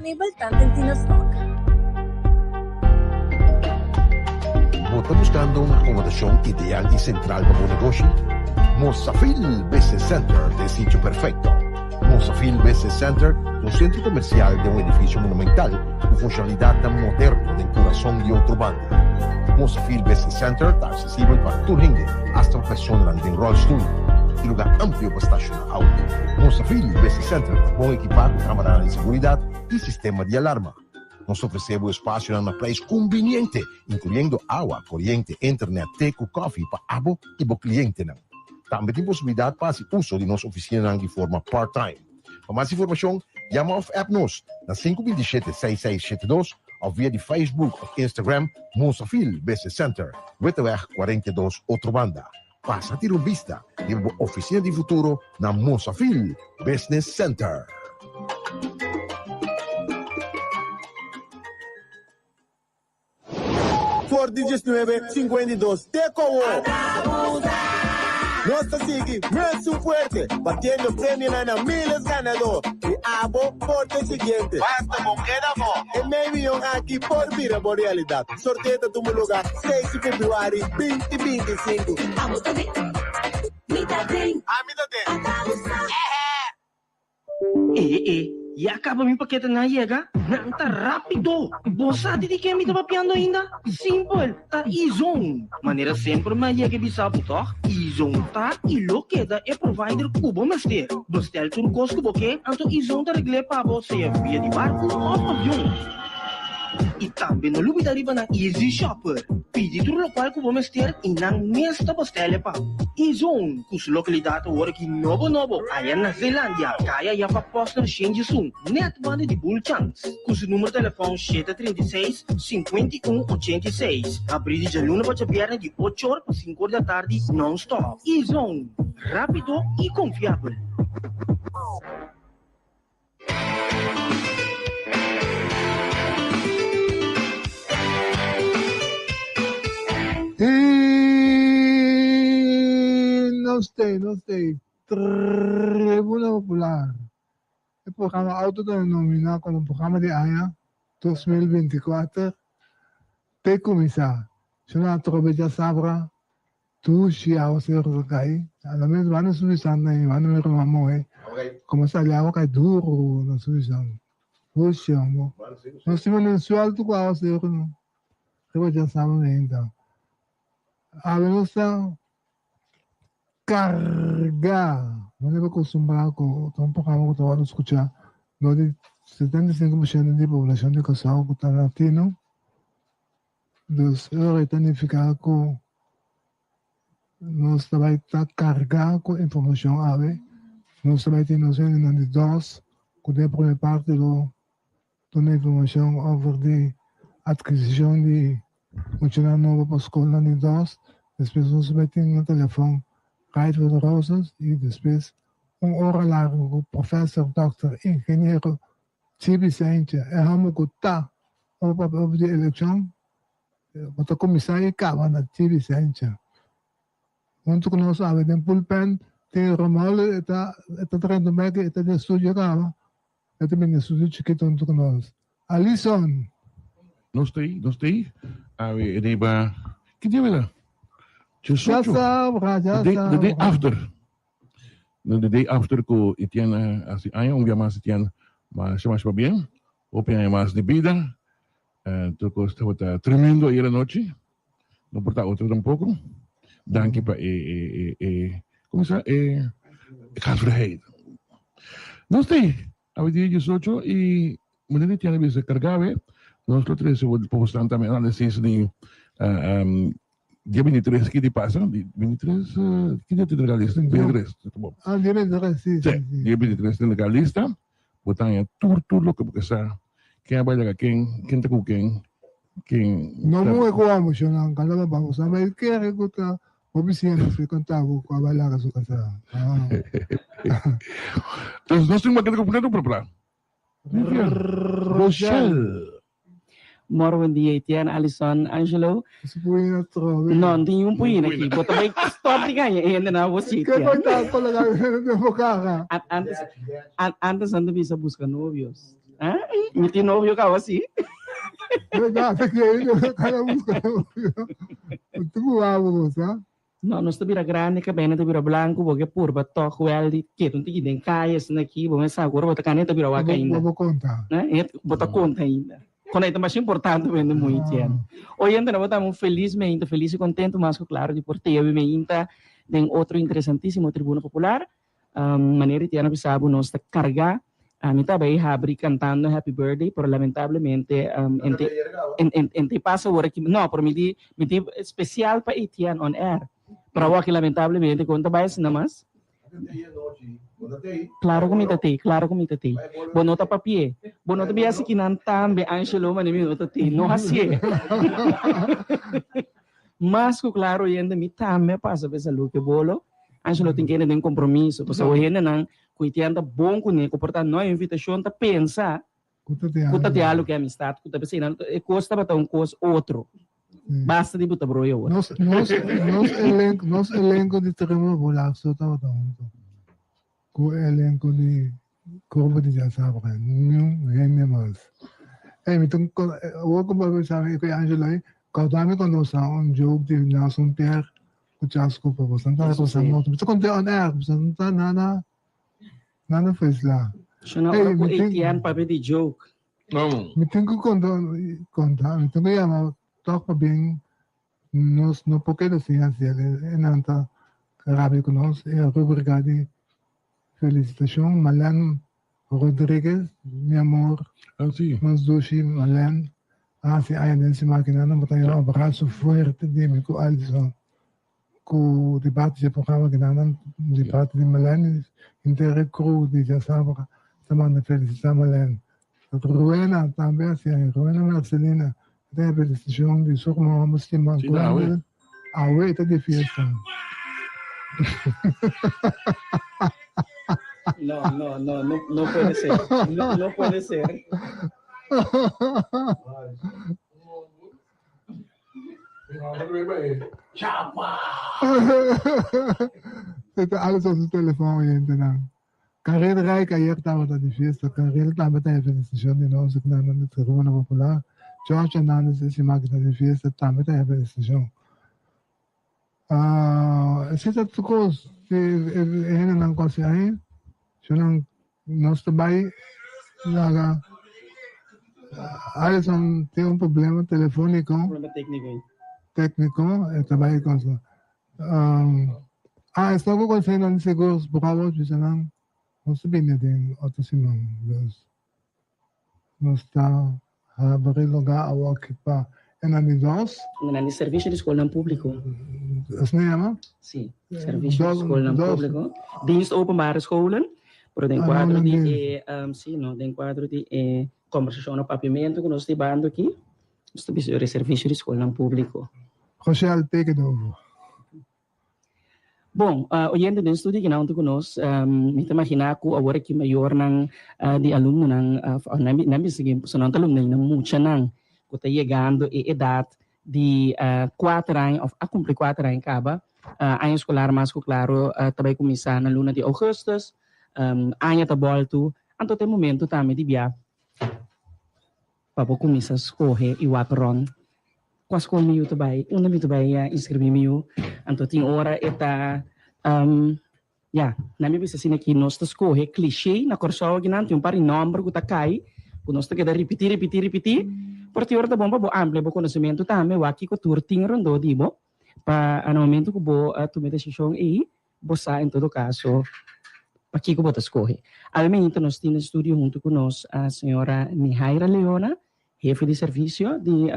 disponível tanto em Tinostock. ¿Está buscando una acomodación ideal y central para un negocio? Mozafil Business Center es el sitio perfecto. Mozafil Business Center es un centro comercial de un edificio monumental con funcionalidad tan moderna del corazón de otro banda. Mozafil Business Center está accesible para todo el mundo, hasta personas en rollstool, y lugar amplio para estacionar auto. Mozafil Business Center está bom equipado con cámara de seguridad y sistema de alarma. Nos ofrecemos espacio en un precio conveniente, incluyendo agua, corriente, internet, teco, café para abo y para clientes. También tem possibilidade para fazer uso de nossa oficina de forma part-time. Para mais informação, llama ou app nos na 527-6672 ou via de Facebook ou Instagram Mozafil Business Center, Wetterweg 42 Otrobanda. Passa a ter uma vista de uma oficina de futuro na Mozafil Business Center. Ford 1952 Teco. Nuestra sigue más fuerte, batiendo premios a miles ganador. Y abo por el siguiente. Basta con quedamos. En medio aquí por vida por realidad. Sorteo de tu lugar 6 de febrero 2025. Abo também. Mita tem. Amida tem. E acaba mi paquete na yega? Nanta rápido! Bosa, di que me tá papiando ainda? Simple, tá e-zone. Maneira sempre mais yega bisabo, tá? E-zone tá e lo queda é provider cubo master. Bestel tur cosco boque, anto e-zone tá regle para você via de barco ou avião. E também no lugar riba na Easy Shopper. Pedi tur local cubo master e nang mesta bestelle pa. E-zone, kus localidade hoor aqui nobo. Aí na Zelândia, kaya ya pa poster change zoom. Net bande de bull chance. Kus número de telefone 736-5186. Abrir de luna para viernes de 8 horas para 5 horas da tarde non-stop. E-zone, rápido e confiável. Não sei. Tribuna Popular. O programa autodenominado como Programa de AIA 2024 tem começado. Se não atropelha sabra, tu se a você recai. A mesma vai na submissão, né? Vai no meu mamãe. Começa a olhar que é duro na submissão. Você amo. Nós temos mensual tu qual você não. Eu já sabe então. A nossa carga. Não deve acostumar com um programa que eu estou escutando. Onde 75% da população de Cassau está latino. Dos retanificar com nós também está carregar com informação ave. Nós também temos noção de dois, que é a primeira parte da informação sobre a aquisição de funcionário novo para a escola de dois. Depois nós também temos no telefone Raider de Rosas e depois hora larga com o professor, doutor, engenheiro, Tibi Ciência. É como que está o papel de eleição. O comissário acaba na Tibi Ciência. Quando nós sabemos, tem pulpen, tem Romulo, está trazendo bem, está de estúdio acaba. É também de estúdio chiquito onde nós. Alison. Não sei. A ver, Neiba. Que dia é lá? Já sabe. The day after. The day after ko itian assim, ayaw ang mas itian mas mais para bien. Opian mais de vida. Tuko estava tremendo ayer noche. No porta outro tampoco. Danke para como se Calfred. Não sei. A dia 18 e mulher tinha visto cargave. Nós três postamos também análisis de dia 23 que te passa, 23 que dia te legalista, 23, tá bom. Dia 23, sim. Dia 23 tem legalista, botanha tudo lo que porque sa quem vai quem tá com quem não vou ecoamos não, cada vamos a ver que é que tá oficina se contar com a bailar su casa. Então nós temos uma coisa completo para lá. Rochelle. Bom dia, Etienne, Alison, Angelo. Não, tem puin aqui. Bota bem stop de ganha. Ainda não vou citar. Que coitado, colega, não vou carregar. Antes ando bisa buscar novios. Ay, mi tinovio ka assim. Dati kayo, kaya mo ka ito mo mo sa? No, nós tabira grande que bem tabira branco, porque por batok well di que tu tigi den kaias na ki, bom essa agora bota caneta tabira waka ainda. Vou contar. Né? E bota conta ainda. Quando é mais importante vendo muito ano. Hoje ainda nós estamos felizmente, feliz e contente, mas claro, de por ter ainda tem outro interessantíssimo Tribuna Popular, maneira que ano passado nós está carregar me estava aí abrir cantando Happy Birthday, pero lamentablemente ente passa agora que não, por me di especial para Etienne on air. Para o que lamentablemente conta vai assim mais. Claro que me tati. Bonota papier. Bonota biasa que não tambe Angelo mani me tati. Não assim. Mas claro ainda me tambe passa para salu que bolo. Angelo tem que ter compromisso, porque o ainda não cuidando bom com ele, portanto não é invitação tá pensar. Kuta diálogo que é amistade, kuta pensar, custa para um coisa outro. Basta de botar broio. Nos elenco de Tribuna Popular só estava dando. Com elenco de Corpo de Jasabra, não é mais. Então, o que eu sabe que Angelo aí, quando nós um jogo de Nelson Pierre, o Chasco para você, não está passando muito. Você conta on air, você não está nada fez lá. Você não é o Etienne para ver de joke. Não. Me tenho que contar, me tenho que chamar, toca bem, nos no pouquinho da ciência, ele não está rápido com nós, é a rubrica de felicitação, Malan Rodrigues, meu amor, mas doce, Malan, se há nesse máquina, não botar um abraço forte de mim com Alisson. Com o debate de programa que não debate de Malene, inteiro cru de Jasabra, também felicitar Malene. Ruena também, assim, Ruena Marcelina, tem a felicitação de Surma Muslima, quando a ueta de fiesta. Não pode ser. Não pode ser. Ito alles op het telefoon yun na. Karel Rai kayak tama ta di fiesta. Karel tama ta felicitación de nos na na Tribuna Popular. George Hernandez si magna di fiesta tama ta felicitación. Essa tukos ena nang kasi ay. Siya nós também naga Alisson tem problema telefônico. Problema técnico, trabalho com isso. Estou com conselho de seguros, por favor, não se bem de outro simão. Nós está a abrir lugar ao ocupar enanidos. Nani serviço de escola público. Assim chama? Sim, serviço de escola público. Dienst openbare scholen. Pero tem quadro de, sim, não, tem quadro de conversação no pavimento que nós estamos dando aqui. Nós temos o serviço de escola público. Rochelle, take it over. Bom, oyendo do estudo que não conosco, me imaginar que agora que maior ng de aluno ng namin sige so nang talong ng mucha nang ko ta chegando e edad de 4 anos of a cumprir 4 anos acaba ano escolar mas ko claro também começar na luna de augustus ano ta volto anto tem momento também de bia para começar a escolher e wapron quase como eu também uma me também inscrevi me anto tem hora eta nami bisa sini aqui nós escolhe clichê na corsoa que não tem pari número que tá cai que nós tem que repetir porque hora tá bom para amplo o conhecimento também o aqui que tur ting rondo dibo para no momento que bo tomar decisão e bossa em todo caso aqui que bota escolhe almente nós temos estúdio junto conosco a senhora Mihaira Leona jefe de serviço de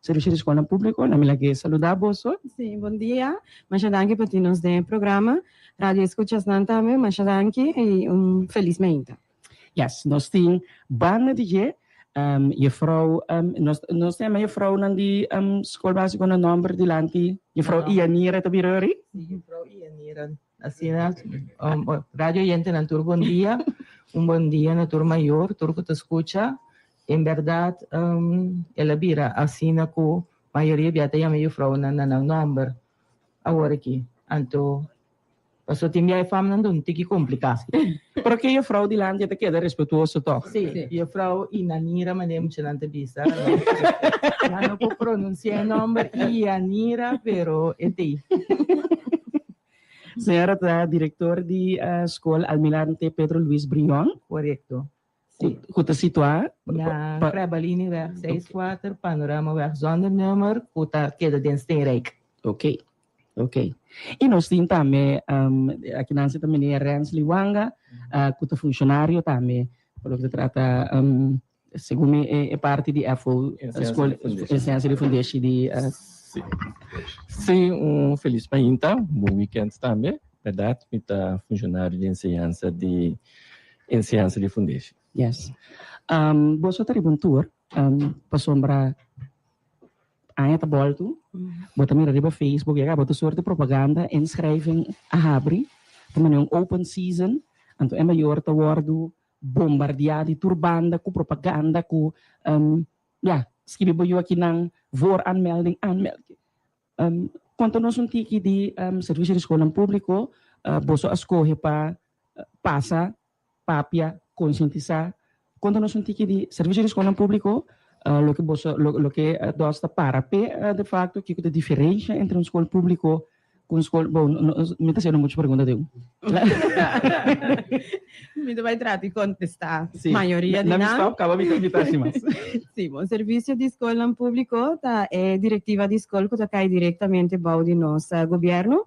Serviço de Escola Pública, na minha que saludar você. Sim, bom dia. Muito obrigado por termos de programa. Rádio Escuchas também, muito obrigado e feliz manhã. Yes, nós temos banda DJ, juffrouw, nós temos juffrouw na die school básica no nome de lanti, juffrouw Ianira Tabirori. Juffrouw Ianira, assim, rádio oyente na tur bom dia, bom dia na tur maior, tur que te escucha. Em verdade, ela vira assim que a maioria biata chama eu frau na número agora aqui. Então, Paso timia e fam nandun tiki complicatie. Pero que je vrouw die land je te queda respetuoso toch? Sì, io frau Inanira manem c'è vista. Non può pronunciare il nome Ianira, però è te. Senhora da diretor di school Almirante Pedro Luis Brion. Corretto. Goed situar. Na Krabalini weg 6-4, panorama weg zonder nummer, kuta queda den Steenrijk. Oké. E nós temos também, aqui na cidade, meneer Rens Liwanga, que funcionário também, pelo que se trata, segundo me, é parte de FO, Escola Ciência de Fundeixe de... Sim, feliz painta, bom weekend também, verdade, para funcionário de ensinança de Fundeixe. Yes. Você está em tour, para sombra Aya ta bolto, bota mira riba Facebook, ya bota soort de propaganda, inschrijving a habri, também um open season, anto é maior ta wordo bombardeado turbanda com propaganda com escrevi eu aqui nang vooranmelding quanto nós um tiki de serviço de escola público, boso escolhe para passa, papia, conscientizar, quanto nós um tiki de serviço de escola público lo que dosta para de facto que a diferença entre escola público com escola bom me está sendo muita pergunta deu me vai tratar de contestar sim. Maioria de nós acaba me invitar sim mas sim o serviço de escola público tá é diretiva de escola que cai diretamente para o nosso governo.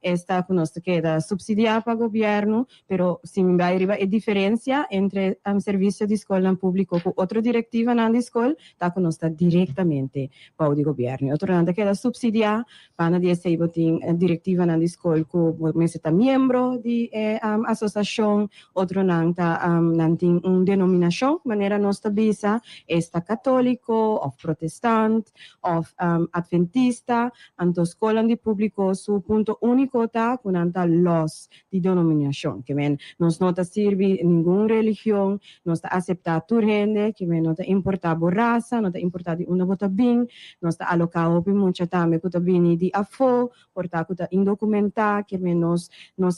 Esta conosco que é subsidiada para o governo, pero sim vai arriba a diferença entre serviço de escola público com outra diretiva na escola, está conosco diretamente para o governo. Outra nada que é subsidiada para de ser diretiva na escola com você está membro de associação, outro nada tem denominação, maneira nossa bisa, esta católico, ou protestante, ou adventista, anto escola de público su ponto único con los de denominación, que nos no sirve ninguna religión, no acepta tu gente, que no te importa raza, no te importa de una bota bien, no está alocado por mucha también que viene de afo, porta que indocumentada, que nos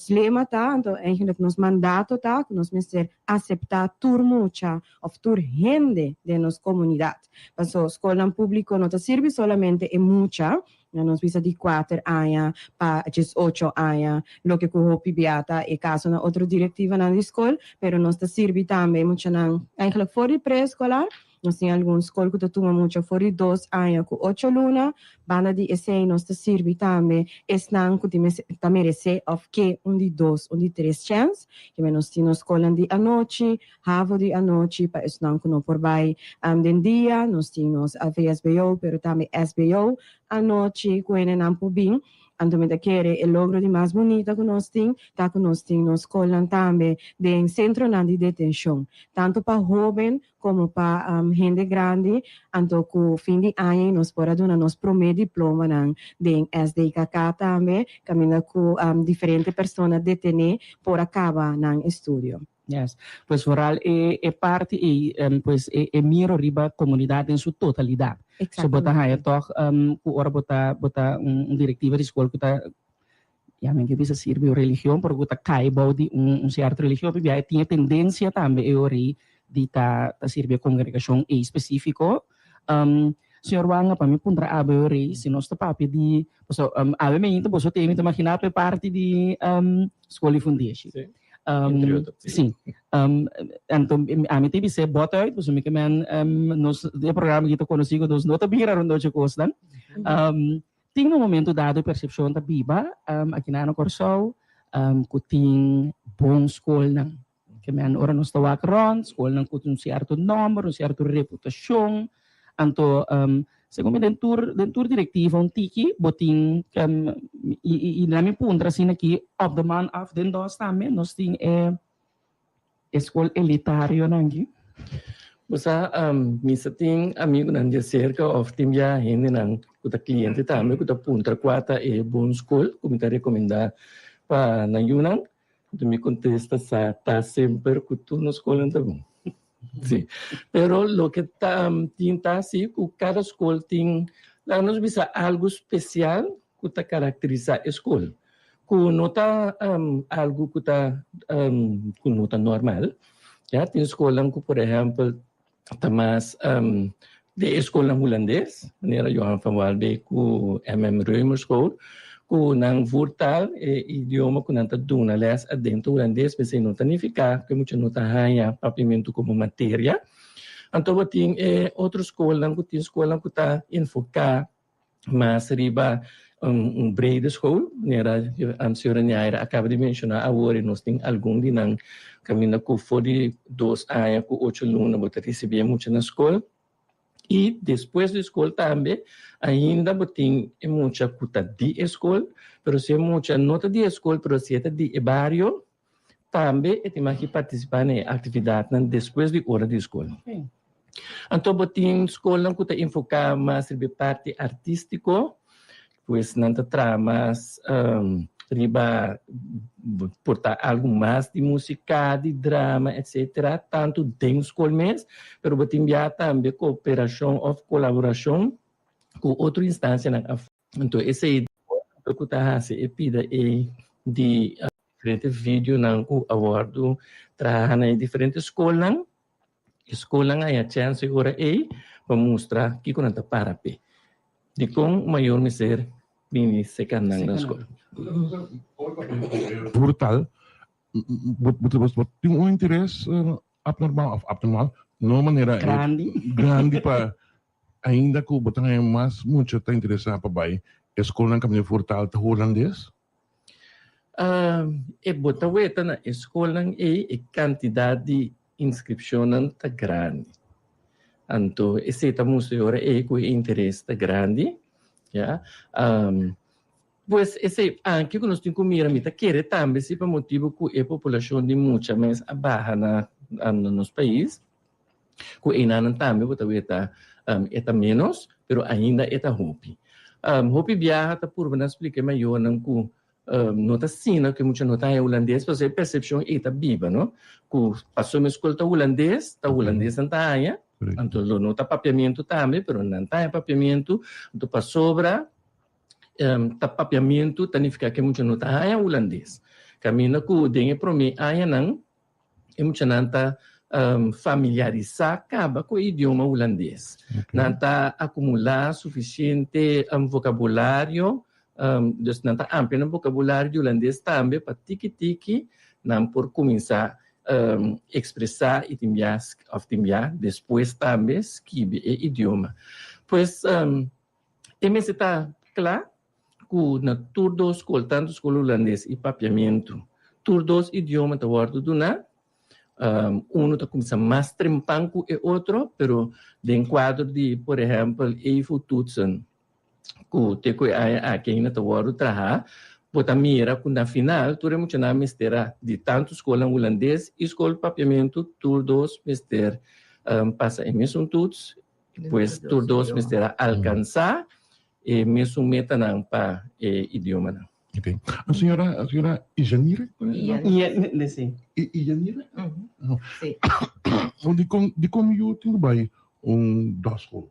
lema tanto, eigenlijk nos mandato ta, que nos meser aceptar tu mucha of tu gente de nos comunidad. Paso escola público no te sirve solamente en mucha, nos visa di 4 anos para 18 anos, lo que com pibiata e caso na outra diretiva na escola, pero nos sirve também muito na eigenlijk fora pré-escolar, nós tem alguns escolas que toma muito fora 2 anos com 8 lunas, banda de esse nos sirve também, esnan que te merece of que de 2, de 3 chance, que nós temos escola de a noite, havo de a noite, para esnan que não por vai den dia, nós temos a VSBO, pero também SBO, a noite, quando não por bem, ando me querer o logro de mais bonita que nós temos, tá que nós temos nos escola também de centro de detenção, tanto para jovem como para gente grande, anto com fim de ano nós por aduna nos primeiro diploma de SDKK também, caminha com diferentes pessoas detenidas por acabar no estudo. Yes, pues vooral parte pues miro riba comunidade em sua totalidade. So bota haya toch ku ora bota diretiva de escola que tá men que bisa sirve religião porque tá cai body certa religião porque aí tinha tendência também de tá sirve congregação específico. Senhor Wanga para mim pundra abe se nós tá papi de so abe me então você tem que imaginar parte de escola fundeixe. Sim. Então, a mim teve ser bota aí, você me que nos de programa que tô conhecido dos nota bira rondo de costa. Tem um momento dado percepção da biba, aqui na Corsol, que tem bom escola, que ora nós tá wacron, escola com certo nome, certa reputação, então segundo dentur diretivo tiki botin e na minha punta assim aqui of the man of the dos também nós tem escola elitário nangi Basta misa ting amigo nan dia cerca of tim ya hindi nan kuta cliente também kuta punta quarta bom school kumita recomendar pa nang yunan tu me contesta sa ta sempre kutu no escola também. Sí, pero lo que tinta así, cada escola tem, lá nos bisa algo especial que caracteriza a escola. ku nota algo kuta ku nota normal. Ya, tem escola ku por exemplo, tamas de escola holandês, maneira Johan van Walbeek ku MM Reumer School, ku nang voertaal idioma ku nang taduna les adentro holandês, bese não tanificar, que muito não haya papiamento como matéria. Então, tem outra escola que está enfocar mais riba brede school. Nera, a senhora Nhaira acaba de mencionar agora, nós temos algum de nang caminho com fora 2 anos, com 8 alunos, você recebia muito na escola. E depois da escola também, ainda tem muita coisa de escola, mas se é muita nota de escola, mas se é de barrio, também tem que participar na atividade depois de hora de escola. Okay. Então, tem escola que está enfocada mais na parte artística, pois não tramas riba portar algo mais de música, de drama, etc. Tanto dentro da escola mesmo, mas tem também cooperação ou colaboração com outra instância. Então, essa ideia que está se pida de diferentes vídeos que abordo trabalhar em diferentes escolas. Escola nga a chance agora para mostrar que quando está para pé. De com maior miser bini sekan na escola. Brutal. Tem um interesse abnormal, não maneira grande para ainda que o botão é mais muito está interessado para vai escola não caminho brutal tá holandês. Botão é na escola quantidade de inscrição tá grande. Então, esse estamos agora com interesse tá grande, já. Pois esse aqui que nós temos que mirar, mita querer também se para motivo que a população de muita mais abaixa na nos país, que ainda também botar eta menos, pero ainda eta hopi. Hopi viaja tá por não explicar melhor não que nota sina que muita nota é holandês, mas a percepção é viva, não? Que passou minha escola holandês não tá aí, então nota papiamento também, mas não tá papiamento, então para sobra tá papiamento, significa que muita nota é holandês. Caminho que dengue para mim aí não, é muita nota familiarizar acaba com o idioma holandês, não tá acumular suficiente vocabulário. Dus não está amplo no vocabulário holandês também para tiki-tiki, não por começar expressar e timbiar depois também escrever o idioma. Pois, também está claro que na toda escola, tanto escola holandês e papiamento, todos os idiomas estão guardados do na, está começando mais trempando que o outro, pero dentro quadro de, por exemplo, EIFO-Tutsen, que aqui ainda está o trabalho, bota mira que na final tu é muito na mistério de tanto escola holandês e escola papiamento todos mister passa em mesmo tudo, depois todos mister alcançar e mesmo meta não para idioma não. Okay. A senhora Ijanira? Sim. Ijanira? Sim. De como eu tenho bem daschool.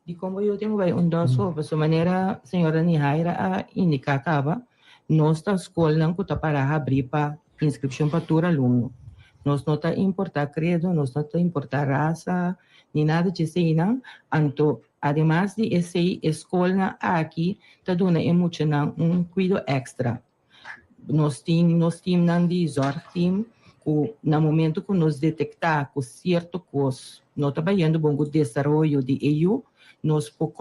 De como eu tenho um daschool, de maneira senhora Nihaira a indicar acaba, nossa escola não está para abrir para inscrição para todo aluno. Nós não está importar credo, nós não está importar raça, nem nada disso aí, não. Então, además de essa escola aqui, está dando cuidado extra. Nós temos de team, que no momento que nós detectar que certo coisa não está trabalhando bom o desenvolvimento de EU, nós por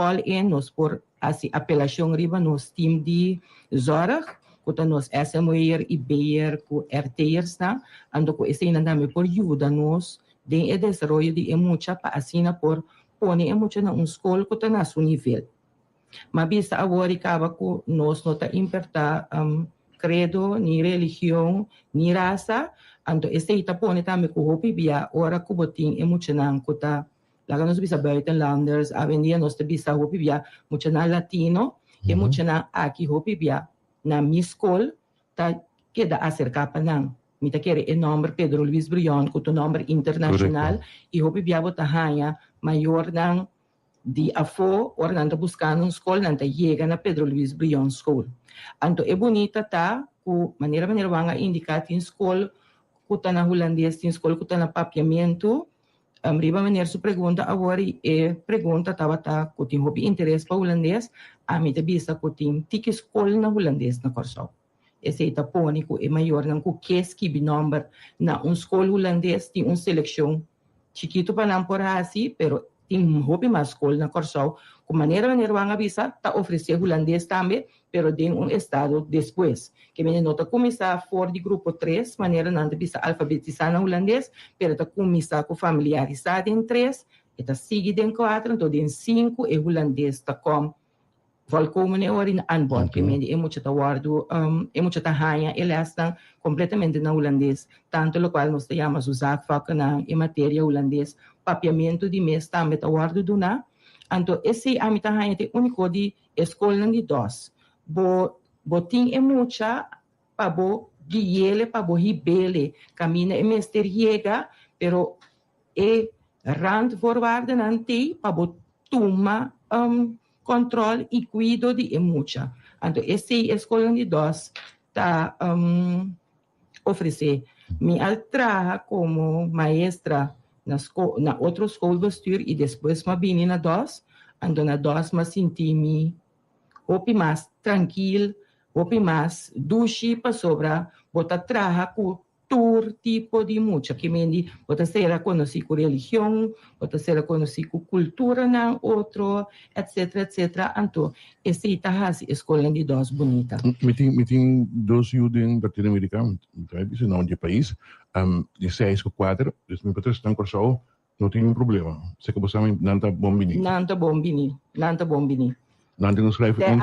nós por assim apelação riba nós team de zorg, que nós SMER e BR que RTers tá, ando que esse ainda também por ajuda nós de desenvolvimento de muita para assim por pone muita na escola que está na seu nível. Mas bisa agora acaba que nós não está importar credo, ni religião, ni raça, ando esse está pone também que o bia ora que botin muita na que tá laga nos bisa buitenlanders, avenida nós te bisa o bia muita na latino, e muita na aqui o bia na minha escola tá queda acerca para não. Mita quer o nome Pedro Luiz Brion, que o nome internacional, e o bia bota hanha maior não de afo, ora nanta buscando escola, nanta chega na Pedro Luiz Brion School. Anto é bonita tá, ku maneira vanga indicar em escola, ku tá na holandês, em escola ku tá na papiamento. Riba maneira su pergunta agora e pergunta tava tá ku tem hobby interesse para holandês, a mim te bisa ku tem tique escola na holandês na Corsau. Esse ita pone ku é maior não ku keski binomber na escola holandês tem seleção chiquito para não por assim, pero tem hobby mais escola na Corsau, com maneira vanga bisa tá oferecer holandês também, pero tem estado depois. Que me nota começar fora de grupo 3, maneira não bisa alfabetizar na holandês, pero tá começar com familiarizar em 3, e tá seguir em 4, então em 5 é holandês tá com volkomen é in aanbod, que me é muito tá guardo, é muito tá hanha, ele está completamente na holandês, tanto lo qual nós chamamos usar faca na em matéria holandês, papiamento de mês também tá guardo do na. Então esse a mita hanha é único de escola de dos. Botin é mucha para bo guiele para bo hibele, camina é mester chega, pero é rand voorwaarden ante para bo toma controle e cuido de mucha. Então esse escola de dos tá oferecer me altra como maestra na outra escola bestuur e depois ma bini na dos, então na dos ma senti-me hopi mais tranquilo, hopi mais duche para sobra, bota traha com todo tipo de mucha, que mendi, bota ser conhecido com religião, bota ser conhecido com cultura na outro, etc. Então, esse itahas escola de dos bonita. Meeting dos juden latino-americanos, isso não de país, de 6 ou 4, dus mijn betreft dan Corsau, não tem um problema. Você acabou sabendo, nanta bombini. Nanta bombini. Nanta nos schrijven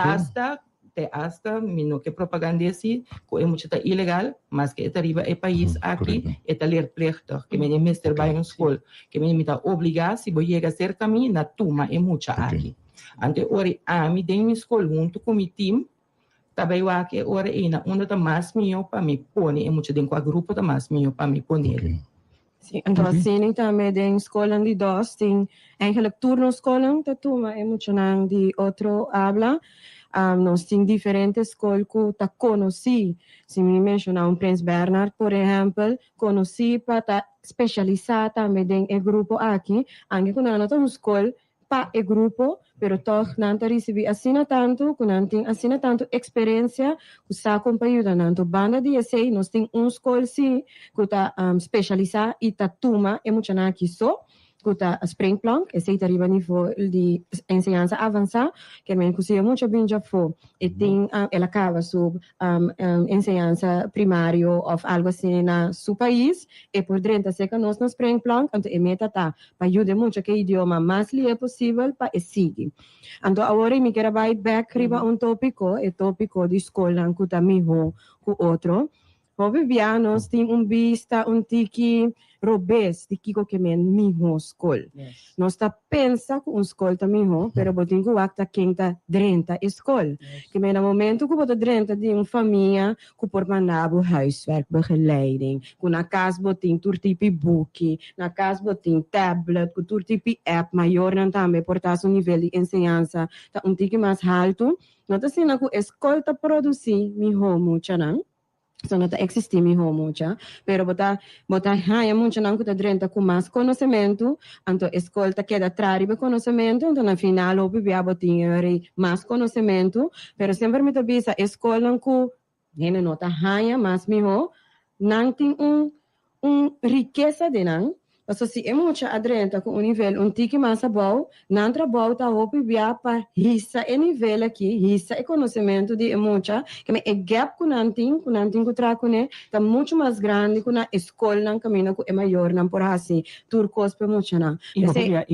te hasta mino que propaganda esse que é muito ilegal, mas que é riba é país aqui é leerplichtig, que me mister by uma escola, que me tá obrigar se vou chegar cerca a mim na turma é muita aqui. Ante ori a mim tem uma escola junto com meu time, também o aqui ora ina onde tá mais meu para me pôr, é muito dentro do grupo tá mais meu para me pôr. Sim, então assim também tem escola de dos, tem eigenlijk turno escola, tá turma é muito não de outro habla. Nós temos diferentes escolas que tá conheci, se me mencionar Prince Bernard, por exemplo, conheci para especializar também em grupo aqui, anche quando não tem uma escola para o grupo, pero toch não recebi assina tanto, que não tem assina tanto experiência, que está acompanhando tanto banda de essay, nós temos uma escola sim, que tá especializar e tá turma, é muito aqui só. Kuta Springplank, esse é o nível de ensinança avançada, que me consigo muito bem já foi. E tem, ela acaba sob ensinança primária ou algo assim na seu país, e por dentro se que nós no Springplank, então é meta tá, para ajudar muito que o idioma mais livre possível para seguir. Então agora me quero vai back riba tópico de escola, que tá melhor que outro. Obviamente, nós temos vista tiki robês de que me mesmo escola. Nós tá pensa que escola tá melhor, pero botin que acta quem tá dentro escola. Que me no momento que botar dentro de uma família, que por mandar huiswerk, begeleiding, que na casa botin tur tipo book, na casa botin tablet, que tur tipo app maior não também portar um nível de ensinança tá tiki mais alto. Nós tá sendo que escola tá produzir melhor muito não. So não existe melhor muito, pero botar há muito não que tá dentro com mais conhecimento, então escola tá queda atrás de conhecimento, então na final o bebê botinha mais conhecimento, pero sempre me tabisa escola com ele não tá há mais melhor, não tem riqueza de não. Então, se é muito adrenta com nível tiki mais bom, não trabalha tá o bebê para rissa é nível aqui, rissa é conhecimento de muita, que é gap com não tem que trago né, tá muito mais grande com a escola não caminha com é maior não por assim, turcos para muito não. E eu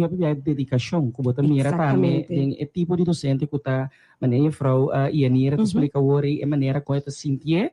bebê dedicação, que bota mira também, tem é tipo de docente que tá maneira frau Ianira que explica ori é maneira como tá sentir.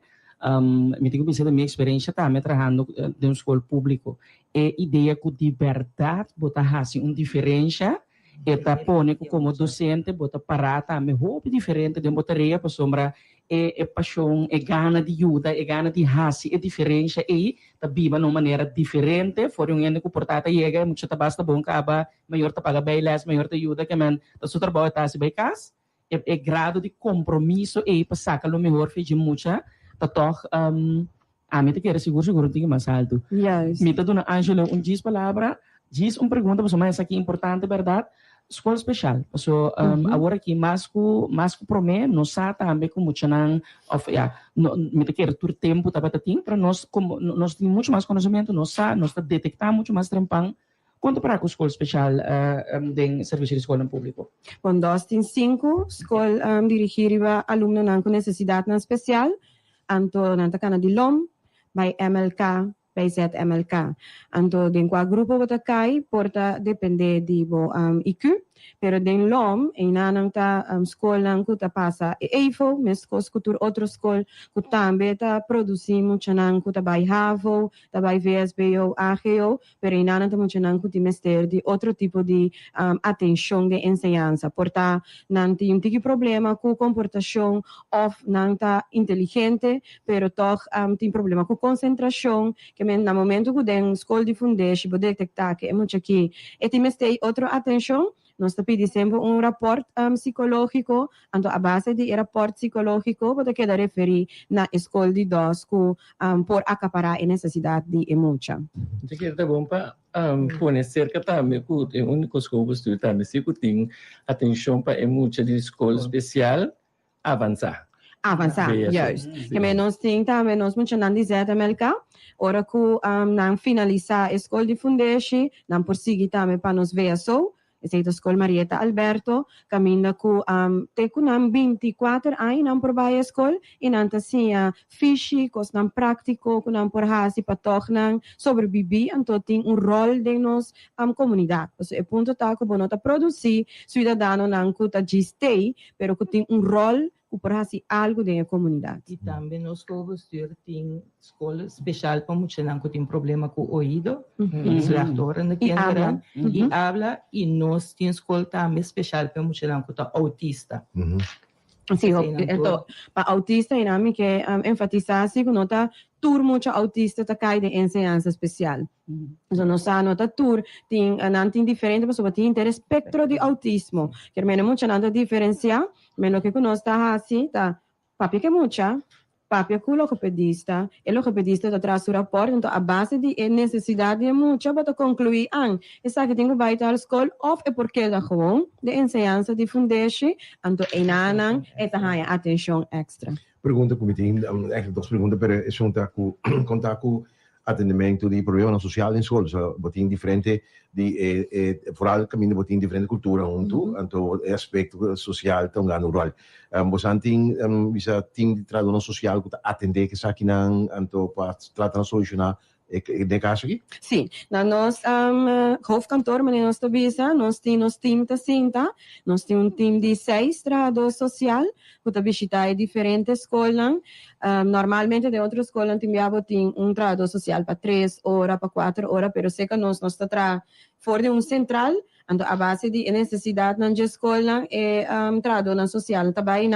Me tenho pensado na minha experiência também trabalhando de uma escola pública. É ideia que liberdade botar assim uma diferença e tá pone como docente botar parar também roupa diferente de botaria para sombra é paixão, é gana de ajuda, é gana de raça, é diferença e tá viva de uma maneira diferente, fora um ente que portata chega, muito tá basta bom caba, maior tá paga bailas, maior tá ajuda que man, tá sua trabalho tá se vai cas, é grado de compromisso e para sacar o melhor fez muita, tá toch a mim te quero seguro tem mais alto. Yes. Me tá dando Angelo diz palavra, diz pergunta, mas mais aqui importante, verdade? Escola especial. So, agora que mais que promê, nós também como chanang of me te quero todo tempo tá para nós como nós temos muito mais conhecimento, nós detectar muito mais trempang. Quanto para a escola especial de serviço de escola público? Com 2005, escola dirigida a alunos com necessidade especial, anto nanta cana de LOM, by MLK, by ZMLK. Anto den qua grupo bota kai porta depende di bo IQ, pero den LOM inanang ta escola ku ta pasa EIFO, meskos kutur outro escola ku tambe ta produzimos chanang ku ta by HAVO, ta by VSBO, AGO, pero inanang ta chanang ku ti mester di outro tipo de atenção de enseñanza. Porta nanti tiki problema ku comportação of nanta inteligente, pero toch tem problema com concentração, que na momento que den escola de fundeixe pode detectar que é muito aqui e tem mestei outra atenção. Nós pedimos sempre rapport psicológico, então a base de rapport psicológico pode quedar referir na escola de dos por acaparar a necessidade de emocha. Jadi kita bom pa fornecer que também é único escola estudo também se que tem atenção para emocha de escola especial avançar. Avançar, juist. Que nós temos também nós muito não dizer também que ora que não finalizar a escola de fundeixe, não prosseguir também para nós ver só. Essa é a escola Marieta Alberto, caminha com te com 24 anos não por vai a escola e não tá assim fiche, cos não prático, com não por hasi para tornar sobreviver, então tem rol de nós comunidade. Então é ponto tá que bonota produzir cidadão não que tá gistei, pero que tem rol por hasi algo de comunidade. E também nós como bestuur tem escola especial para muitos que tem problema com o ouvido, slachtoren de kinderen, e habla, e nós tem escola também especial para muitos que tá autista. Sim, então, para autista e nami que enfatizar se que nota tur muito autista tá cai de enseñanza especial. Então nós nota tur tem nantin diferente, mas tem interespectro de autismo, que menos muito nada diferenciar, menos que nós tá assim, tá papi que mucha papi que o logopedista tá traz o rapport, então a base de necessidade é muita para concluir essa que tem vai estar escola of é porque da gewoon de enseñanza de fundeixe, então enanan essa há atenção extra. Pergunta que me tem, eigenlijk 2 perguntas, pero é um contato com atendimento de problemas sociais em escola, botin diferente de vooral caminho botin diferente cultura então aspecto social tão grande rural. Você tem bisa team de trabalho social que atender que aqui não então para tratar de solucionar de caso aqui? Sim, na nosso hoofdkantoor, meneer nossa visa, nós temos time da Cinta, nós temos time de 6 trabalhadores social, que visitar diferentes escolas. Normalmente de outras escolas tem trabalhador social para 3 horas, para 4 horas, pero sei que nós está fora de central, então a base de necessidade na escola é trabalhador social também,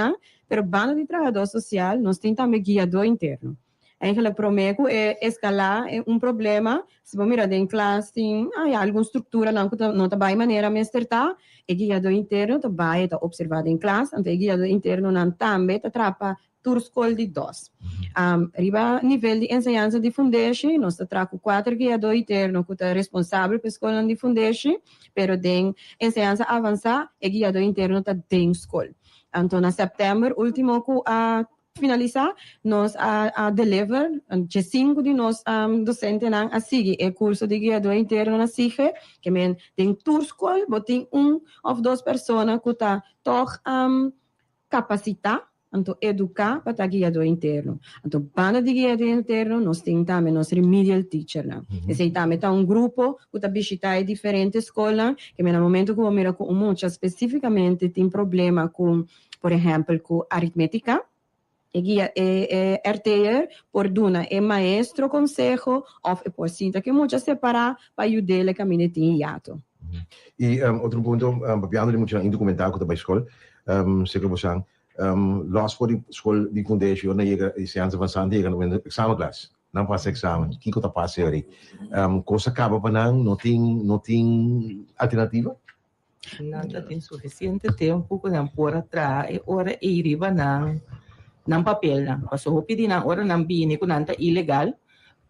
pero banda de trabalhador social, nós temos também guiador interno. Eigenlijk prometo escalar problema. Se você mirar em classe, tem alguma estrutura não está bem maneira mestertar. O guiador interno está observado em classe, então o guiador interno não também atrapa tur escola de dos. Riba nível de enseñanza de fundeixe, nós trago 4 guiador interno que está responsável pela escola de fundeixe, pero de enseñanza avançada, o guiador interno está dentro da escola. Então, em setembro, último que finalizar, nós deliver, de 5 de nós docentes a seguir o curso de guiador interno na CIGE, que tem tour school, tem 1 ou 2 pessoas que está capacitar, então educar para o guiador interno. Então, banda de guiador interno, nós temos também nosso remedial teacher. Esse também está grupo que está visitando diferentes escolas, que no momento que eu miro com muitas, especificamente tem problema com, por exemplo, com aritmética, RTR por duna maestro consejo of por cinta que muitas separar para ajudar a caminhar em hiato. E outro ponto, papiando de muito indocumentado com a escola, sei que você los voor die school die foundation na je seanza van Santi kan in examenklas não passa examen kiko ta passa ali coisa acaba panang noting alternativa Nada tem suficiente tempo que não por atrás e ora iriba ng papel na. Paso hopi din ang ora ng bini kung nanta ilegal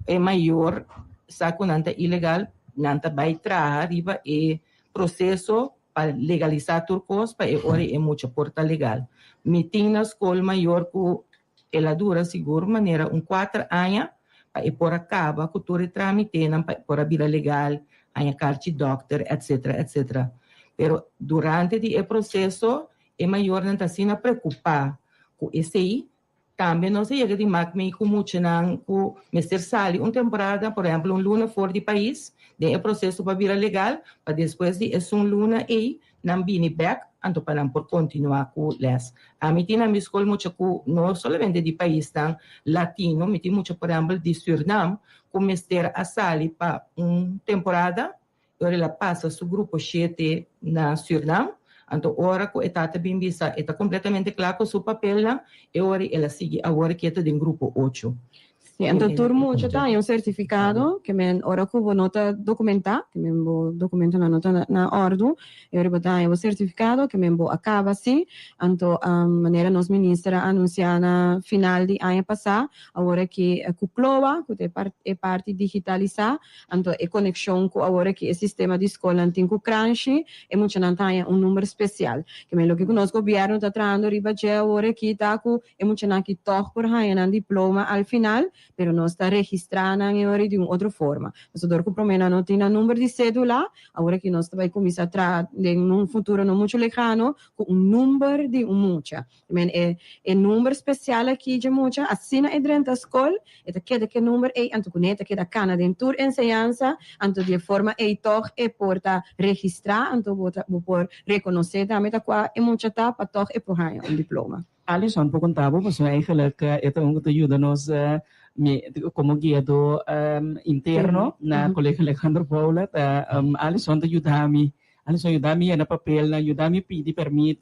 e maior sa kung nanta ilegal nanta bay traha riba e proceso para legalizar turcos pa e ora e mucha porta legal. Meeting na school maior ku eladura siguro maneira 4 anos pa e por acaba ku turi tramite ng pa por bila legal anya carci doctor etc etc. Pero durante o processo, é maior não está sendo preocupar com esse aí. Também não se chega de macme com muito não com Mr. Sali temporada, por exemplo, luna fora do país, de processo para vir legal, para depois de luna aí não vir back, então para não por continuar com les. A mim tinha me escola muito com não somente de país tão latino, me tinha muito por exemplo de Suriname, com Mr. Sali para temporada. Ela passa su grupo 7 na Suriname, então ora que está bem vista, está completamente claro com seu papel lá, e ora ela sigue agora que está em grupo 8. Sì, anto turmo c'è un certificato che men ora cubo nota documenta, che men bo documento na nota na ordu, e ora botai o certificato che men bo acaba si, anto maneira nos ministra anunciana final di anno passado, agora che cuplova, che è parte digitalizzata, anto e connexion cu agora che il sistema di scuola antico cranchi e mucha nantaya un numero speciale, che men lo che conosco governo sta trando riba c'è agora che ta cu e mucha nanki toch por hayan un diploma al final, pero no está registrada en ori de una otra forma. Nosotros compromena no tiene número de cédula, ahora que nos va a comenzar a en un futuro no mucho lejano, con un número de mucha. El número especial aquí de mucha, así na edrenta escola, eta queda que número e anto coneta queda cana de tour enseñanza, anto de forma e toch e porta registrar, anto por reconocer también qua e mucha tapa toch e por un diploma. Alison, po contabo, pues eigenlijk ito ang ayuda-nos como guiado interno na Colegio Alejandro Paula. Alison, ayudami. Alison, ayudami na papel, na ayudami pidi permit.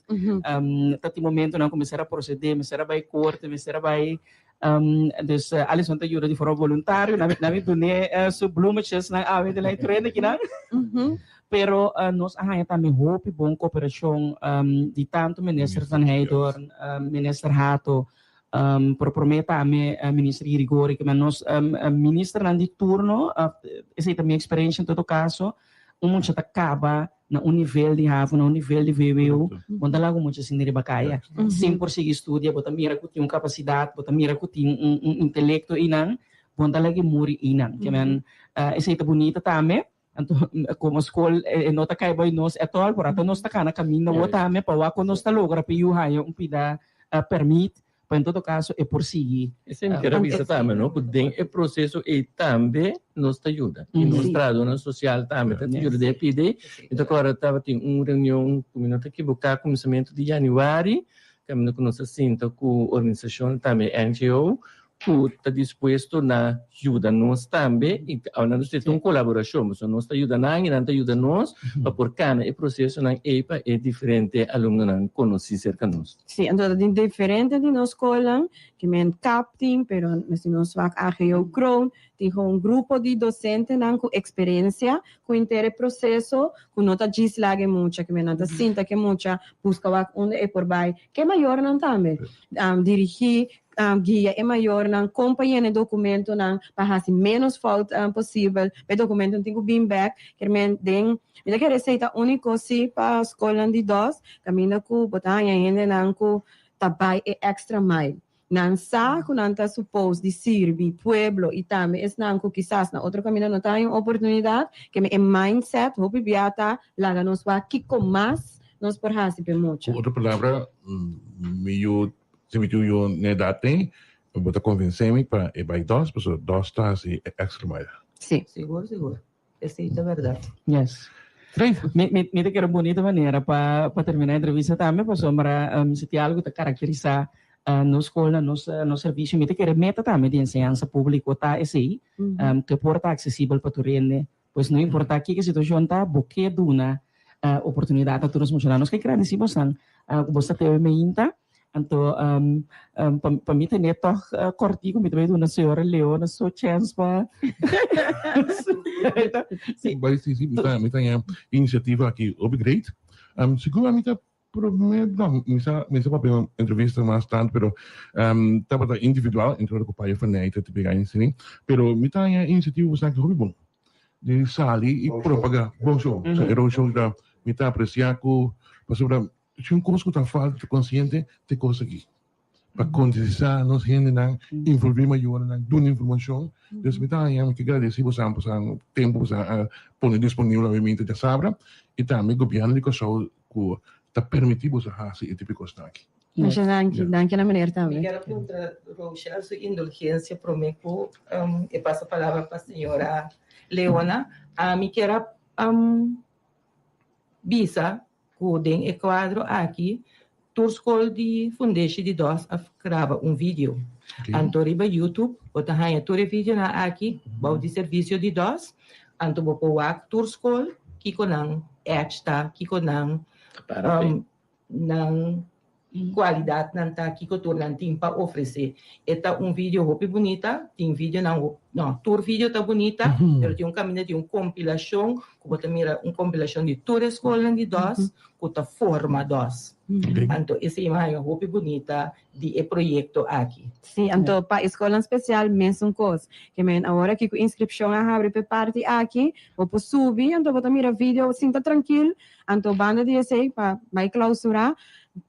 Tati momento na começar a proceder, começar a vai corte, começar a vai dus Alison te ajuda de forma voluntária, nami dune su bloemetjes na ave de la trene kina. Pero nós arranha também hope bom cooperação de tanto ministro Van Heidor, ministro Hato, por prometa a ministro Grigori que nós ministro nan de turno, essa é também experiência em todo caso, muito acaba na nível de Havo, na nível de VWU, onde lá muito assim de bacaya, sim por seguir estudia, bota mira que tem capacidade, bota mira que tem intelecto inan, onde lá que muri inan, que essa é bonita também. Então, como escola, nota que vai nós é tol, por ato nós tá na caminho, o tame para o quando nós tá logra piu hayo pida permite, para em todo caso é por seguir. Esse é que vista também, não? Porque é processo e também nos ajuda. E nos traz na social também, tanto ajuda de pedir. Então agora estava tem reunião comunidade que bocar começamento de janeiro, que nós sinta com organização também NGO. Está disposto na ajuda nós também e nós temos uma colaboração, mas nós ajuda nós e nós ajuda nós para por cada processo na EPA é diferente aluno não conhece cerca nós. Sim, então é diferente de nós escola que men captain, pero nós vamos AGO Crown, tem grupo de docentes com experiência com inteiro processo, com nota gislage muita que men nada sinta que muita busca onde é por vai, que maior não também dirigir guia é maior, não acompanha o documento, não para fazer menos falta possível. O documento tem que vir back, que me que receita única se para a escola de dois, caminho que botar ainda não que tabai é extra mile. Não sabe que não está suposto de servir pueblo e também é não que quizás na outro caminho não tem oportunidade, que é mindset, hope biata, lá nos vai que com mais nos por fazer muito. Outra palavra, se me tuyo ne date, bota convencer-me para e vai dos está assim extra mais. Sim. Seguro. Essa é a verdade. Yes. Me que era bonita maneira para terminar a entrevista também, para se tem algo que caracterizar na escola, no serviço, me que era meta também de ensinança pública, tá esse que porta acessível para turene, pois não importa aqui que a situação tá, porque duna oportunidade a todos os funcionários que agradecemos você teve me inta Anto pamita neto korti ko mitbay do na senhora Leona so chance pa. Vai sim, mita yang inisiativa aqui, upgrade. Siguro mita não, misa papel entrevista mais tanto, pero tava individual, então o pai foi neto te pegar em cima, pero mita yang inisiativa was aqui bom. De sali e propagar bom show. Era um show da mita apreciar ko pasubra se um coisa está falta consciente de coisa aqui. Para conscientizar nós gente não envolver maior não dar informação. Então me tá aí que agradecer você por tempo para pôr disponível a mente da sabra e também governo de coisa que está permitindo você fazer esse tipo de coisa aqui. Mas danke na maneira também. Quero contra Rocha, sua indulgência prometo e passo a palavra para a senhora Leona. Me quero bisa kuding quadro aqui, Turskol de Fundation de DOS grava vídeo. Anto riba YouTube, bota hanya tore vídeo na aqui, bau de serviço de DOS, anto bopowak Turskol, kiko nang etchta, kiko nang qualidade não tá aqui que eu tô para oferecer. Eta vídeo hopi bonita, tem vídeo não, tour vídeo tá bonita, pero tem caminho de compilação, como tá mira compilação de toda a escola de DOS, que tá forma DOS. Então essa imagem hopi bonita de projeto aqui. Sim, então para escola especial mesmo coisa, que agora que a inscrição abre para parte aqui, vou subir, então vou mira vídeo, sinta tranquilo, então banda de esse para vai clausurar.